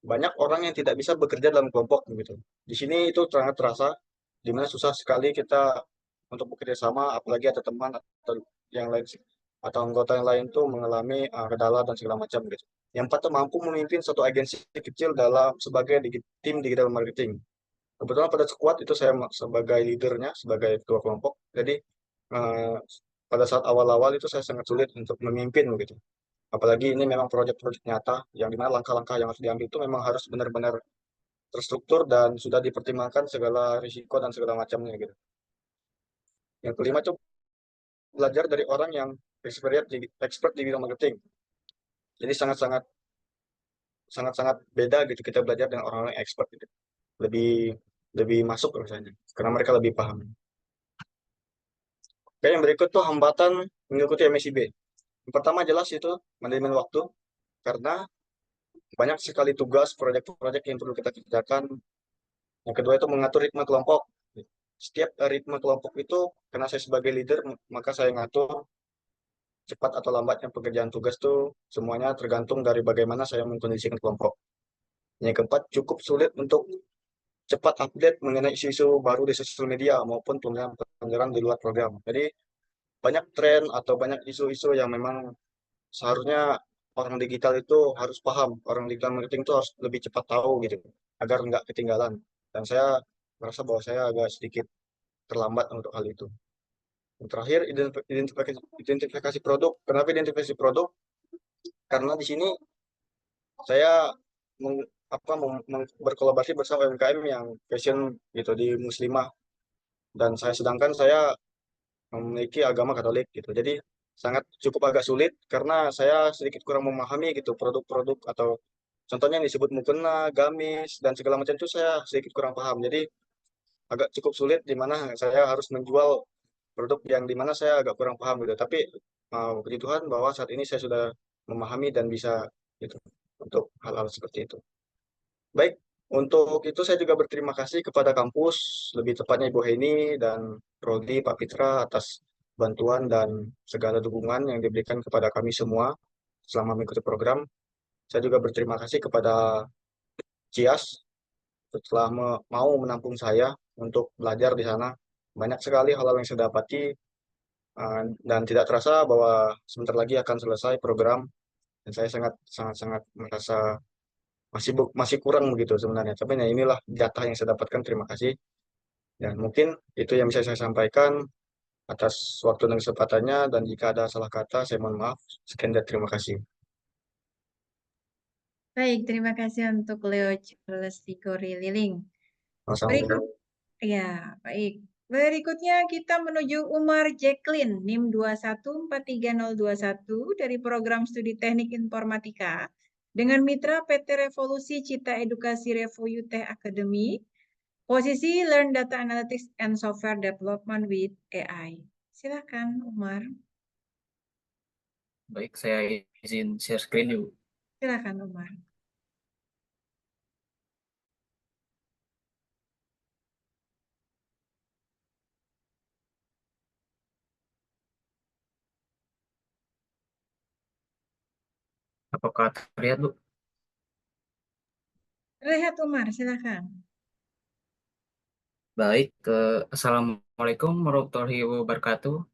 Banyak orang yang tidak bisa bekerja dalam kelompok gitu. Di sini itu sangat terasa, di mana susah sekali kita untuk bekerja sama, apalagi ada teman atau yang lain atau anggota yang lain tuh mengalami kendala dan segala macam gitu. Yang empat tuh mampu memimpin suatu agensi kecil sebagai tim digital marketing. Kebetulan pada squad itu saya sebagai leadernya, sebagai ketua kelompok. Jadi pada saat awal-awal itu saya sangat sulit untuk memimpin begitu. Apalagi ini memang proyek-proyek nyata yang dimana langkah-langkah yang harus diambil itu memang harus benar-benar terstruktur dan sudah dipertimbangkan segala risiko dan segala macamnya gitu. Yang kelima itu belajar dari orang yang expert di bidang marketing. Jadi sangat-sangat beda gitu kita belajar dengan orang-orang yang expert gitu. Lebih masuk rasanya karena mereka lebih paham. Oke, yang berikut tuh hambatan mengikuti MSIB. Yang pertama jelas itu manajemen waktu, karena banyak sekali tugas, proyek-proyek yang perlu kita kerjakan. Yang kedua itu mengatur ritme kelompok. setiap ritme kelompok itu, karena saya sebagai leader, maka saya ngatur cepat atau lambatnya pekerjaan tugas tuh semuanya tergantung dari bagaimana saya mengkondisikan kelompok. Yang keempat, cukup sulit untuk cepat update mengenai isu-isu baru di sosial media maupun pelajaran di luar program. Jadi banyak tren atau banyak isu-isu yang memang seharusnya orang digital itu harus paham, orang digital marketing itu harus lebih cepat tahu gitu, agar nggak ketinggalan. Dan saya merasa bahwa saya agak sedikit terlambat untuk hal itu. Yang terakhir, identifikasi produk. Kenapa identifikasi produk? Karena di sini saya berkolaborasi bersama UMKM yang fashion gitu di Muslimah, dan sedangkan saya memiliki agama Katolik gitu. Jadi sangat cukup agak sulit karena saya sedikit kurang memahami gitu produk-produk atau contohnya yang disebut mukena, gamis dan segala macam itu saya sedikit kurang paham. Jadi agak cukup sulit di mana saya harus menjual produk yang di mana saya agak kurang paham gitu. Tapi puji Tuhan bahwa saat ini saya sudah memahami dan bisa gitu untuk hal-hal seperti itu. Baik, untuk itu saya juga berterima kasih kepada kampus, lebih tepatnya Ibu Heni dan Rodi, Pak Fitra atas bantuan dan segala dukungan yang diberikan kepada kami semua selama mengikuti program. Saya juga berterima kasih kepada CIAS setelah mau menampung saya untuk belajar di sana. Banyak sekali hal-hal yang saya dapati dan tidak terasa bahwa sebentar lagi akan selesai program, dan saya sangat merasa masih kurang begitu sebenarnya. Tapi ya inilah jatah yang saya dapatkan. Terima kasih. Dan mungkin itu yang bisa saya sampaikan atas waktu dan kesempatannya, dan jika ada salah kata saya mohon maaf. Sekian dan terima kasih. Baik, terima kasih untuk Leo Charles Tigori Liling. Assalamualaikum. Ya, baik. Berikutnya kita menuju Umar Jacqueline, NIM 2143021 dari Program Studi Teknik Informatika dengan mitra PT Revolusi Cita Edukasi Revoyu Tech Academy, posisi Learn Data Analytics and Software Development with AI. Silakan, Umar. Baik, saya izin share screen dulu. Silakan, Umar. Apakah terlihat, Bu? Lihat, Umar, silakan. Baik, Assalamualaikum warahmatullahi wabarakatuh.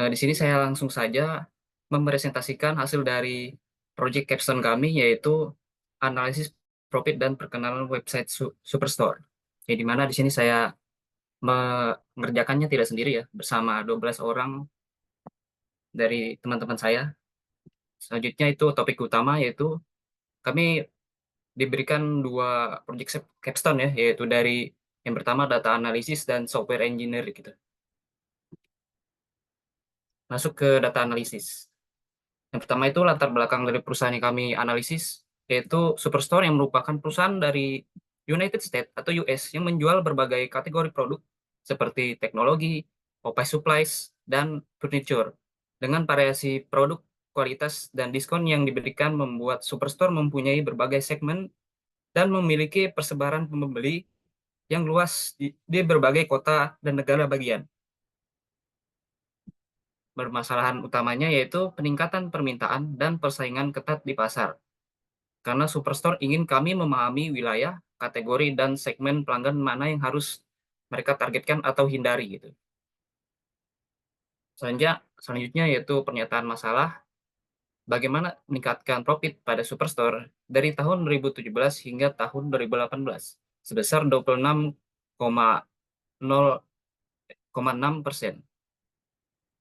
Di sini saya langsung saja mempresentasikan hasil dari project capstone kami, yaitu analisis profit dan perkenalan website Superstore. Jadi di mana di sini saya mengerjakannya tidak sendiri ya, bersama 12 orang dari teman-teman saya. Selanjutnya itu topik utama, yaitu kami diberikan 2 project capstone ya, yaitu dari yang pertama data analisis dan software engineer gitu. Masuk ke data analisis. Yang pertama itu latar belakang dari perusahaan yang kami analisis, yaitu Superstore yang merupakan perusahaan dari United States atau US yang menjual berbagai kategori produk seperti teknologi, office supplies, dan furniture. Dengan variasi produk, kualitas, dan diskon yang diberikan membuat Superstore mempunyai berbagai segmen dan memiliki persebaran pembeli yang luas di berbagai kota dan negara bagian. Permasalahan utamanya yaitu peningkatan permintaan dan persaingan ketat di pasar. Karena Superstore ingin kami memahami wilayah, kategori, dan segmen pelanggan mana yang harus mereka targetkan atau hindari gitu. Selanjutnya yaitu pernyataan masalah, bagaimana meningkatkan profit pada Superstore dari tahun 2017 hingga tahun 2018 sebesar 26,6%.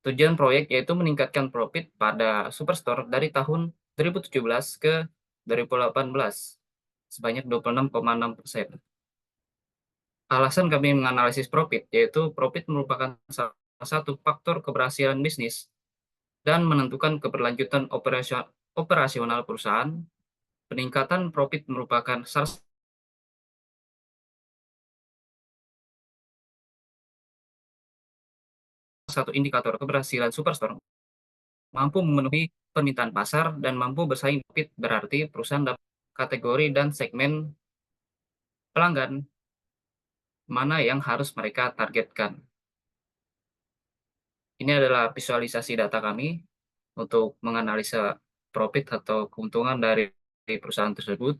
Tujuan proyek yaitu meningkatkan profit pada Superstore dari tahun 2017 ke 2018 sebanyak 26,6%. Alasan kami menganalisis profit yaitu profit merupakan salah satu faktor keberhasilan bisnis dan menentukan keberlanjutan operasional perusahaan. Peningkatan profit merupakan salah satu indikator keberhasilan Superstore. Mampu memenuhi permintaan pasar dan mampu bersaing profit, berarti perusahaan dapat kategori dan segmen pelanggan mana yang harus mereka targetkan. Ini adalah visualisasi data kami untuk menganalisa profit atau keuntungan dari perusahaan tersebut.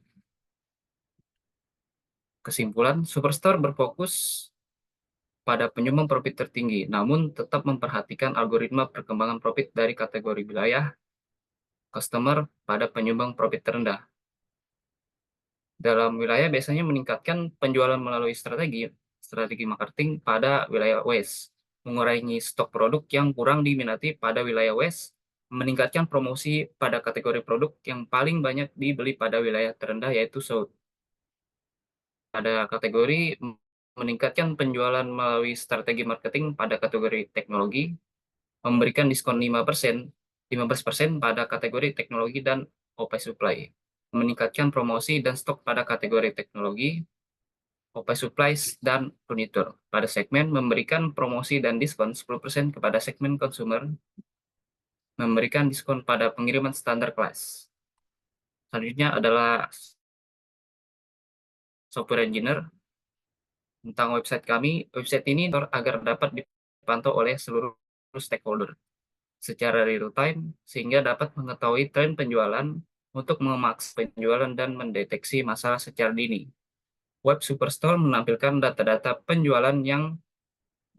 Kesimpulan, Superstore berfokus pada penyumbang profit tertinggi, namun tetap memperhatikan algoritma perkembangan profit dari kategori wilayah, customer pada penyumbang profit terendah. Dalam wilayah biasanya meningkatkan penjualan melalui strategi marketing pada wilayah West, mengurangi stok produk yang kurang diminati pada wilayah West, meningkatkan promosi pada kategori produk yang paling banyak dibeli pada wilayah terendah yaitu South. Pada kategori meningkatkan penjualan melalui strategi marketing pada kategori teknologi, memberikan diskon 15% pada kategori teknologi dan OP supply, meningkatkan promosi dan stok pada kategori teknologi, OP supplies, dan furniture. Pada segmen memberikan promosi dan diskon 10% kepada segmen consumer, memberikan diskon pada pengiriman standar kelas. Selanjutnya adalah software engineer. Tentang website kami, website ini agar dapat dipantau oleh seluruh stakeholder secara real time, sehingga dapat mengetahui tren penjualan untuk memaksa penjualan dan mendeteksi masalah secara dini. Web Superstore menampilkan data-data penjualan yang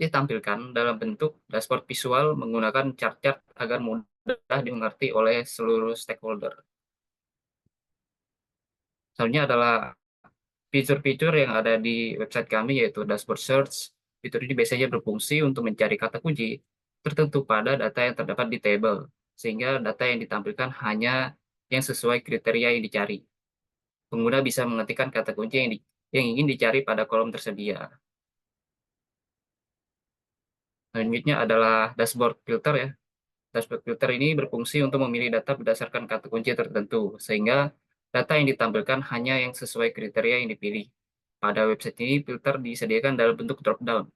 ditampilkan dalam bentuk dashboard visual menggunakan chart-chart agar mudah dimengerti oleh seluruh stakeholder. Selanjutnya adalah fitur-fitur yang ada di website kami, yaitu dashboard search. Fitur ini biasanya berfungsi untuk mencari kata kunci tertentu pada data yang terdapat di table, sehingga data yang ditampilkan hanya yang sesuai kriteria yang dicari. Pengguna bisa mengetikkan kata kunci yang ingin dicari pada kolom tersedia. Selanjutnya adalah dashboard filter ya. Dashboard filter ini berfungsi untuk memilih data berdasarkan kata kunci tertentu, sehingga data yang ditampilkan hanya yang sesuai kriteria yang dipilih. Pada website ini, filter disediakan dalam bentuk drop-down.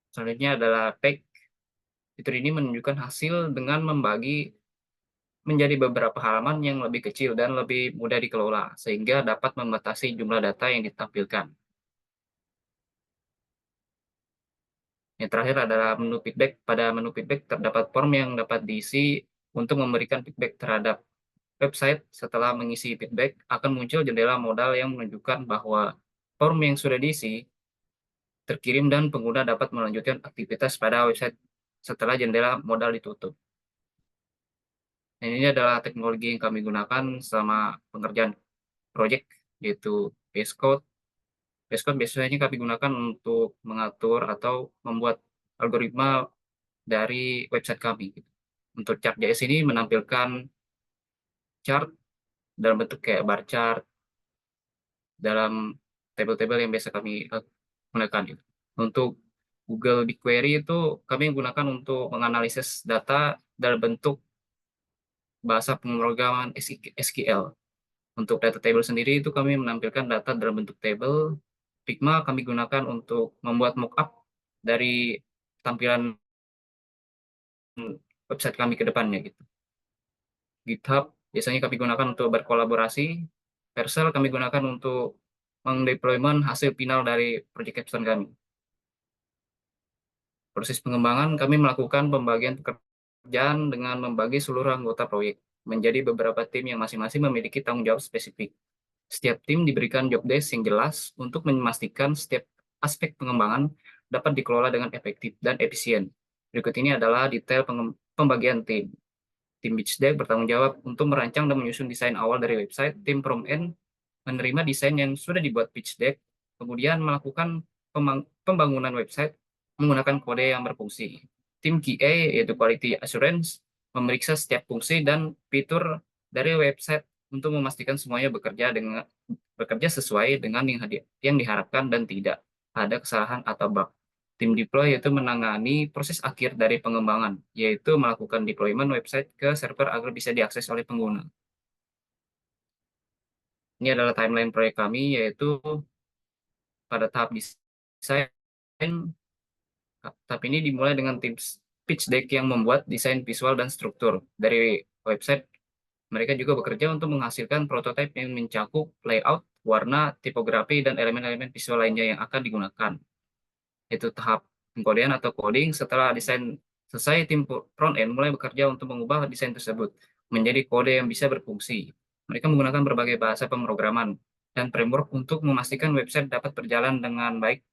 Selanjutnya adalah tag. Fitur ini menunjukkan hasil dengan membagi menjadi beberapa halaman yang lebih kecil dan lebih mudah dikelola, sehingga dapat membatasi jumlah data yang ditampilkan. Yang terakhir adalah menu feedback. Pada menu feedback terdapat form yang dapat diisi untuk memberikan feedback terhadap website. Setelah mengisi feedback, akan muncul jendela modal yang menunjukkan bahwa form yang sudah diisi terkirim dan pengguna dapat melanjutkan aktivitas pada website setelah jendela modal ditutup. Dan ini adalah teknologi yang kami gunakan selama pengerjaan proyek, yaitu VS Code. VS Code biasanya kami gunakan untuk mengatur atau membuat algoritma dari website kami. Untuk chart.js ini menampilkan chart dalam bentuk kayak bar chart dalam tabel-tabel yang biasa kami gunakan. Untuk Google BigQuery itu kami gunakan untuk menganalisis data dalam bentuk bahasa pemrograman SQL. Untuk data table sendiri itu kami menampilkan data dalam bentuk table. Figma kami gunakan untuk membuat mockup dari tampilan website kami ke depannya gitu. GitHub biasanya kami gunakan untuk berkolaborasi. Vercel kami gunakan untuk mendeployment hasil final dari project capstone kami. Proses pengembangan kami melakukan pembagian pekerjaan dengan membagi seluruh anggota proyek menjadi beberapa tim yang masing-masing memiliki tanggung jawab spesifik. Setiap tim diberikan job desk yang jelas untuk memastikan setiap aspek pengembangan dapat dikelola dengan efektif dan efisien. Berikut ini adalah detail pembagian tim. Tim pitch deck bertanggung jawab untuk merancang dan menyusun desain awal dari website. Tim front-end menerima desain yang sudah dibuat pitch deck, kemudian melakukan pembangunan website menggunakan kode yang berfungsi. Tim QA, yaitu Quality Assurance, memeriksa setiap fungsi dan fitur dari website untuk memastikan semuanya bekerja sesuai dengan yang diharapkan dan tidak ada kesalahan atau bug. Tim deploy yaitu menangani proses akhir dari pengembangan, yaitu melakukan deployment website ke server agar bisa diakses oleh pengguna. Ini adalah timeline proyek kami, yaitu pada tahap desain. Tahap ini dimulai dengan tim pitch deck yang membuat desain visual dan struktur dari website. Mereka juga bekerja untuk menghasilkan prototipe yang mencakup layout, warna, tipografi, dan elemen-elemen visual lainnya yang akan digunakan. Itu tahap pengkodean atau coding. Setelah desain selesai, tim front-end mulai bekerja untuk mengubah desain tersebut menjadi kode yang bisa berfungsi. Mereka menggunakan berbagai bahasa pemrograman dan framework untuk memastikan website dapat berjalan dengan baik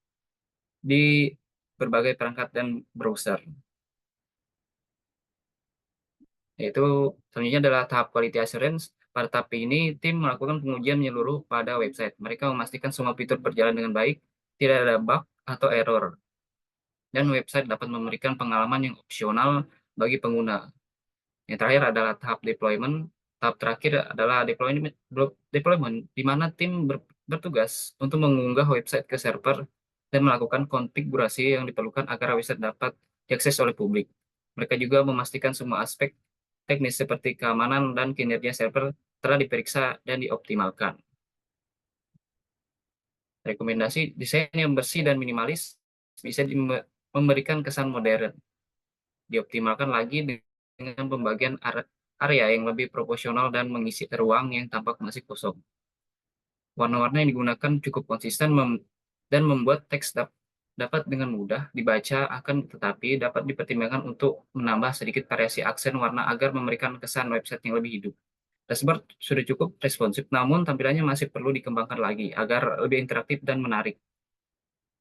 di berbagai perangkat dan browser. Yaitu selanjutnya adalah tahap quality assurance. Pada tahap ini, tim melakukan pengujian menyeluruh pada website. Mereka memastikan semua fitur berjalan dengan baik, tidak ada bug atau error, dan website dapat memberikan pengalaman yang opsional bagi pengguna. Yang terakhir adalah tahap deployment. Tahap terakhir adalah deployment di mana tim bertugas untuk mengunggah website ke server dan melakukan konfigurasi yang diperlukan agar website dapat diakses oleh publik. Mereka juga memastikan semua aspek teknis seperti keamanan dan kinerja server telah diperiksa dan dioptimalkan. Rekomendasi desain yang bersih dan minimalis bisa memberikan kesan modern. Dioptimalkan lagi dengan pembagian area yang lebih proporsional dan mengisi ruang yang tampak masih kosong. Warna-warna yang digunakan cukup konsisten dan membuat teks dapat dengan mudah dibaca, akan tetapi dapat dipertimbangkan untuk menambah sedikit variasi aksen warna agar memberikan kesan website yang lebih hidup. Dashboard sudah cukup responsif, namun tampilannya masih perlu dikembangkan lagi agar lebih interaktif dan menarik.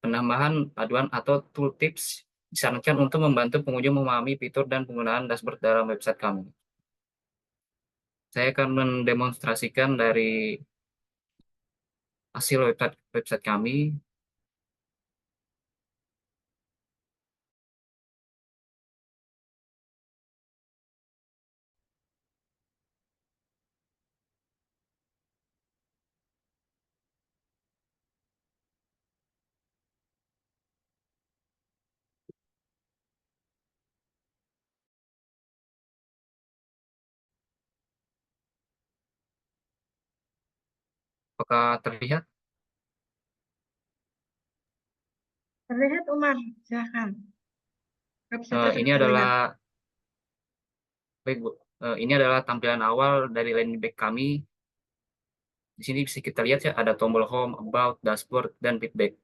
Penambahan paduan atau tooltips disarankan untuk membantu pengunjung memahami fitur dan penggunaan dashboard dalam website kami. Saya akan mendemonstrasikan dari hasil website kami. Apakah terlihat? Terlihat, Umar, silahkan. Website Ini sudah terlihat. adalah baik, Bu. Ini adalah tampilan awal dari landing page kami. Di sini bisa kita lihat ya, ada tombol home, about, dashboard, dan feedback.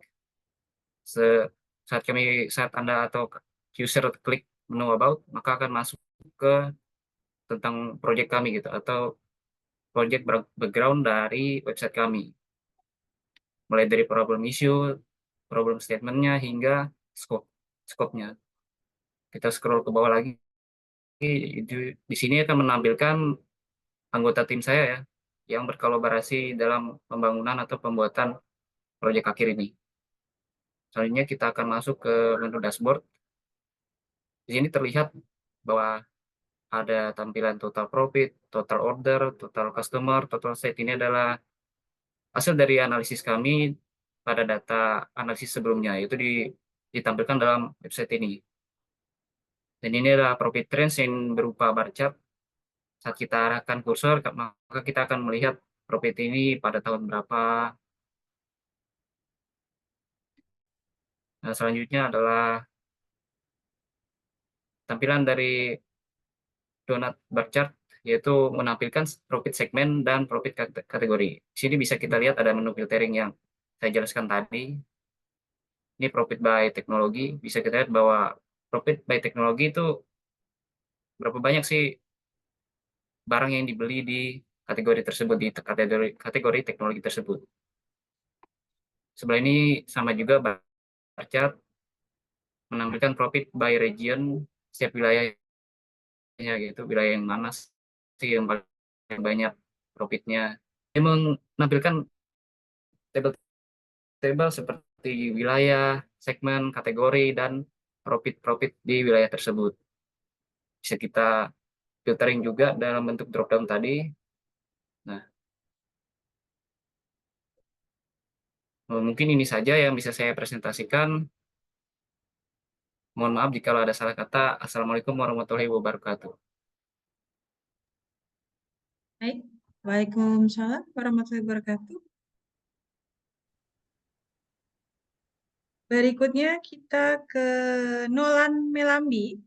Saat Anda atau user klik menu about, maka akan masuk ke tentang project kami gitu, atau project background dari website kami. Mulai dari problem issue, problem statement-nya, hingga scope-nya. Kita scroll ke bawah lagi. Di sini akan menampilkan anggota tim saya ya, yang berkolaborasi dalam pembangunan atau pembuatan proyek akhir ini. Selanjutnya kita akan masuk ke menu dashboard. Di sini terlihat bahwa ada tampilan total profit, total order, total customer, total site. Ini adalah hasil dari analisis kami pada data analisis sebelumnya, itu ditampilkan dalam website ini. Dan ini adalah profit trends yang berupa bar chart. Saat kita arahkan kursor, maka kita akan melihat profit ini pada tahun berapa. Nah, selanjutnya adalah tampilan dari donut bar chart, yaitu menampilkan profit segmen dan profit kategori. Di sini bisa kita lihat ada menu filtering yang saya jelaskan tadi. Ini profit by teknologi. Bisa kita lihat bahwa profit by teknologi itu berapa banyak sih barang yang dibeli di kategori tersebut, di kategori teknologi tersebut. Sebelah ini sama juga bar chart menampilkan profit by region, setiap wilayahnya gitu, wilayah yang mana sih yang paling banyak profitnya. Ini menampilkan table seperti wilayah, segmen, kategori, dan profit-profit di wilayah tersebut. Bisa kita filtering juga dalam bentuk drop down tadi. Nah, mungkin ini saja yang bisa saya presentasikan. Mohon maaf jika ada salah kata. Assalamualaikum warahmatullahi wabarakatuh. Baik, Waalaikumsalam warahmatullahi wabarakatuh. Berikutnya kita ke Nolan Melambi,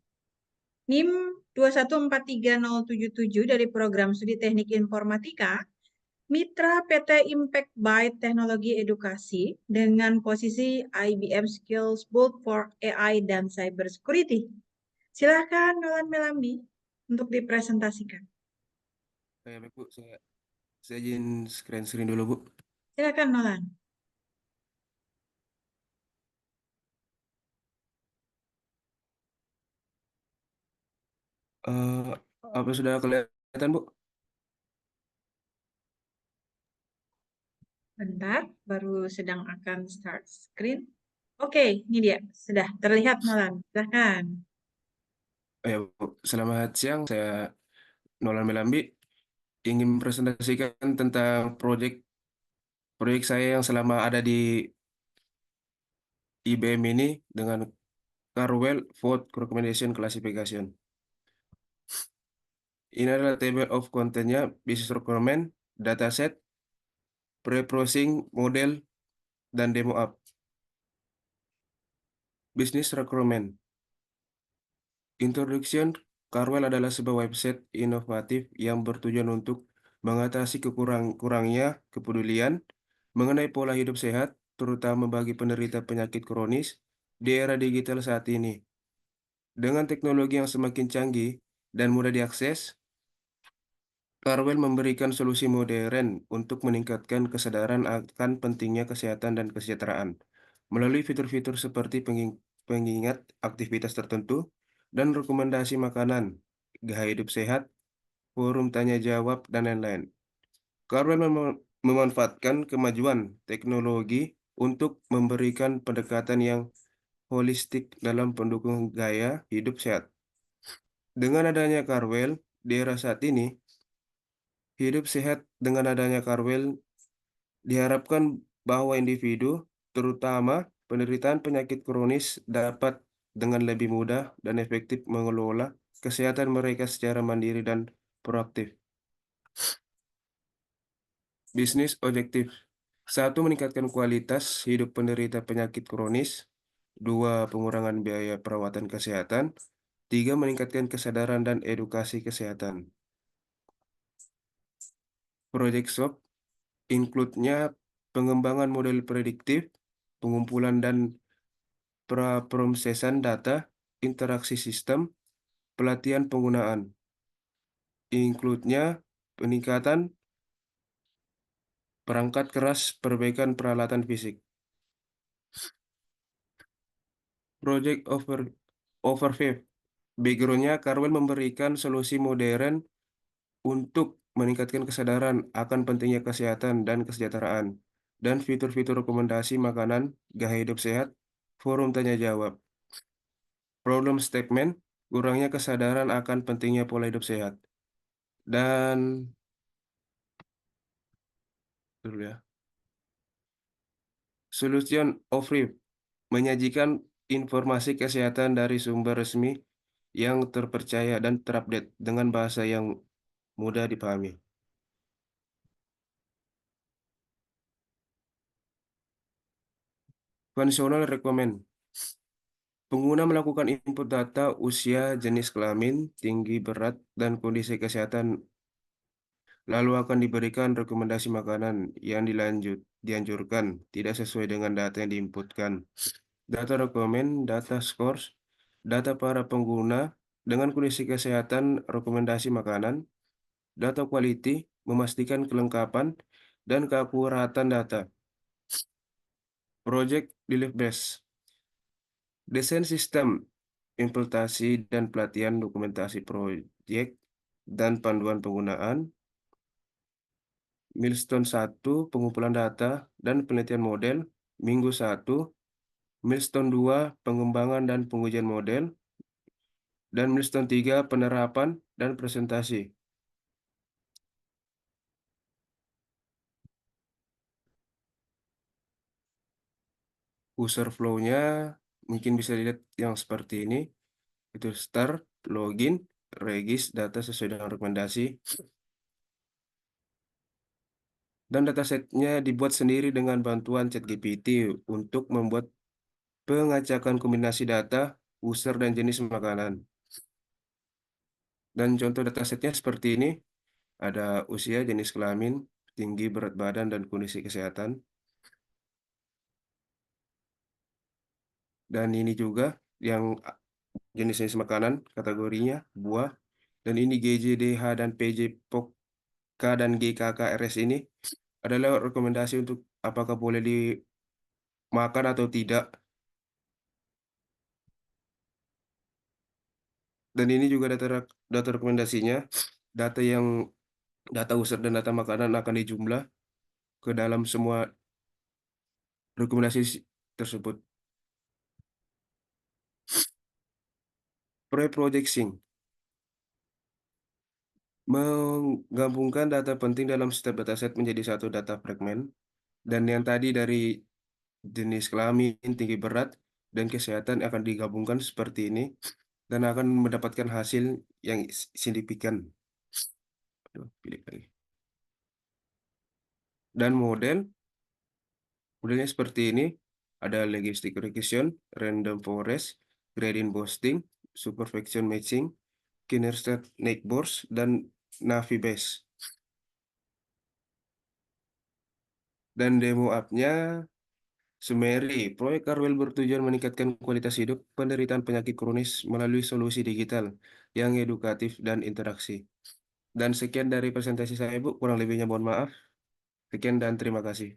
NIM 2143077 dari Program Studi Teknik Informatika, Mitra PT Impact Byte Teknologi Edukasi dengan posisi IBM Skills Boot for AI dan Cyber Security. Silahkan Nolan Melambi untuk dipresentasikan. Baik, Bu, saya izin screen dulu, Bu. Silahkan Nolan. Apa sudah kelihatan, Bu? Bentar, baru sedang akan start screen. Oke, ini dia. Sudah terlihat Nolan. Silahkan. Ya, Bu. Selamat siang, saya Nolan Melambi. Ingin mempresentasikan tentang proyek saya yang selama ada di IBM ini dengan Carwell Vote Recommendation Classification. Ini adalah table of content-nya, business requirement, dataset, pre-processing, model, dan demo app. Business requirement. Introduction, Carwell adalah sebuah website inovatif yang bertujuan untuk mengatasi kurangnya kepedulian mengenai pola hidup sehat, terutama bagi penderita penyakit kronis di era digital saat ini. Dengan teknologi yang semakin canggih dan mudah diakses, Carwell memberikan solusi modern untuk meningkatkan kesadaran akan pentingnya kesehatan dan kesejahteraan melalui fitur-fitur seperti pengingat aktivitas tertentu dan rekomendasi makanan, gaya hidup sehat, forum tanya jawab, dan lain-lain. Carwell memanfaatkan kemajuan teknologi untuk memberikan pendekatan yang holistik dalam pendukung gaya hidup sehat. Dengan adanya Carwell di era saat ini, hidup sehat dengan adanya Carwell diharapkan bahwa individu, terutama penderitaan penyakit kronis, dapat dengan lebih mudah dan efektif mengelola kesehatan mereka secara mandiri dan proaktif. Bisnis objektif. 1. Meningkatkan kualitas hidup penderita penyakit kronis. 2. Pengurangan biaya perawatan kesehatan. 3. Meningkatkan kesadaran dan edukasi kesehatan. Project Scope include-nya pengembangan model prediktif, pengumpulan dan praprosesan data, interaksi sistem, pelatihan penggunaan. Include-nya peningkatan perangkat keras, perbaikan peralatan fisik. Project Overview. Background-nya, Carwell memberikan solusi modern untuk meningkatkan kesadaran akan pentingnya kesehatan dan kesejahteraan, dan fitur-fitur rekomendasi makanan, gaya hidup sehat, forum tanya jawab. Problem statement, kurangnya kesadaran akan pentingnya pola hidup sehat. Dan dulu ya. Solution Overview, menyajikan informasi kesehatan dari sumber resmi yang terpercaya dan terupdate dengan bahasa yang mudah dipahami. Functional Recommend. Pengguna melakukan input data usia, jenis kelamin, tinggi, berat, dan kondisi kesehatan, lalu akan diberikan rekomendasi makanan yang dianjurkan tidak sesuai dengan data yang diinputkan. Data rekomen, data scores, data para pengguna dengan kondisi kesehatan, rekomendasi makanan, data quality, memastikan kelengkapan dan keakuratan data. Project Delivery Base. Desain sistem, implementasi dan pelatihan dokumentasi proyek dan panduan penggunaan. Milestone 1, pengumpulan data dan penelitian model. Minggu 1. Milestone 2, pengembangan dan pengujian model. Dan milestone 3, penerapan dan presentasi. User flow-nya mungkin bisa dilihat yang seperti ini. Itu start, login, regis, data sesuai dengan rekomendasi. Dan datasetnya dibuat sendiri dengan bantuan ChatGPT untuk membuat pengacakan kombinasi data, user, dan jenis makanan. Dan contoh datasetnya seperti ini. Ada usia, jenis kelamin, tinggi, berat badan, dan kondisi kesehatan. Dan ini juga yang jenis-jenis makanan, kategorinya buah. Dan ini GJ, DH, dan PJ, POK, dan GKKRS ini adalah rekomendasi untuk apakah boleh dimakan atau tidak. Dan ini juga data rekomendasinya, data user dan data makanan akan dijumlah ke dalam semua rekomendasi tersebut. Pre-projecting menggabungkan data penting dalam setiap dataset menjadi satu data fragmen. Dan yang tadi dari jenis kelamin, tinggi berat, dan kesehatan akan digabungkan seperti ini dan akan mendapatkan hasil yang signifikan. Aduh, pilih lagi. Dan modelnya seperti ini. Ada logistic regression, random forest, gradient boosting, superfection matching, Kinnerstat Neighbors, dan Navi Base. Dan demo app-nya Summary. Proyek Carwell bertujuan meningkatkan kualitas hidup penderitaan penyakit kronis melalui solusi digital yang edukatif dan interaksi. Dan sekian dari presentasi saya, Bu. Kurang lebihnya mohon maaf. Sekian dan terima kasih.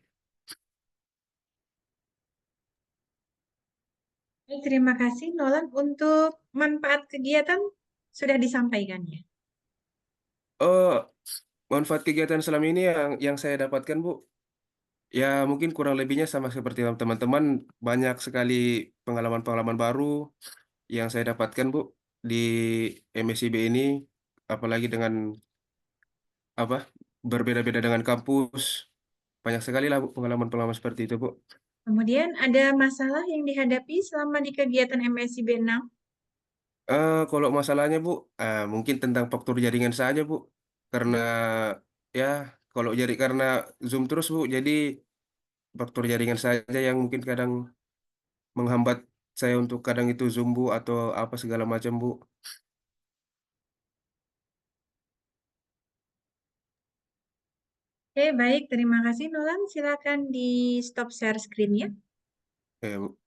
Terima kasih, Nolan. Untuk manfaat kegiatan sudah disampaikan ya? Oh, manfaat kegiatan selama ini yang saya dapatkan, Bu, ya mungkin kurang lebihnya sama seperti teman-teman. Banyak sekali pengalaman-pengalaman baru yang saya dapatkan, Bu, di MSIB ini. Apalagi dengan apa berbeda-beda dengan kampus. Banyak sekali lah, Bu, pengalaman-pengalaman seperti itu, Bu. Kemudian ada masalah yang dihadapi selama di kegiatan MSIB 6? Kalau masalahnya, Bu, mungkin tentang faktor jaringan saja, Bu. Karena ya kalau karena Zoom terus, Bu, jadi faktor jaringan saja yang mungkin kadang menghambat saya untuk kadang itu Zoom, Bu, atau apa segala macam, Bu. Oke, baik. Terima kasih, Nolan. Silakan di stop share screen ya. Bu.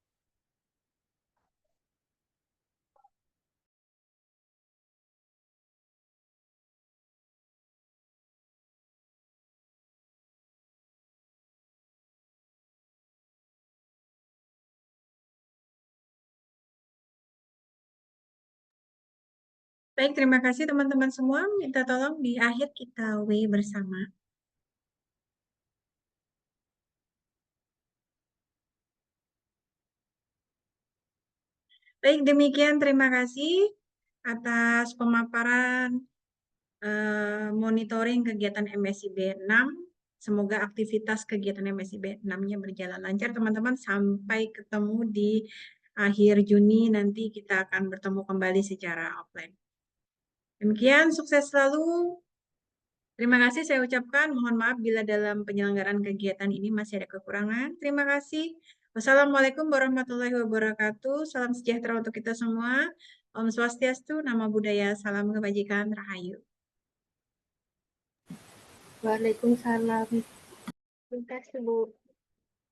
Baik, terima kasih teman-teman semua. Minta tolong di akhir kita bersama. Baik, demikian terima kasih atas pemaparan monitoring kegiatan MSIB 6. Semoga aktivitas kegiatan MSIB 6-nya berjalan lancar, teman-teman. Sampai ketemu di akhir Juni, nanti kita akan bertemu kembali secara offline. Demikian, sukses selalu. Terima kasih saya ucapkan. Mohon maaf bila dalam penyelenggaraan kegiatan ini masih ada kekurangan. Terima kasih. Wassalamualaikum warahmatullahi wabarakatuh. Salam sejahtera untuk kita semua. Om Swastiastu, Namo Buddhaya, salam kebajikan, Rahayu. Waalaikumsalam. Terima kasih, Bu.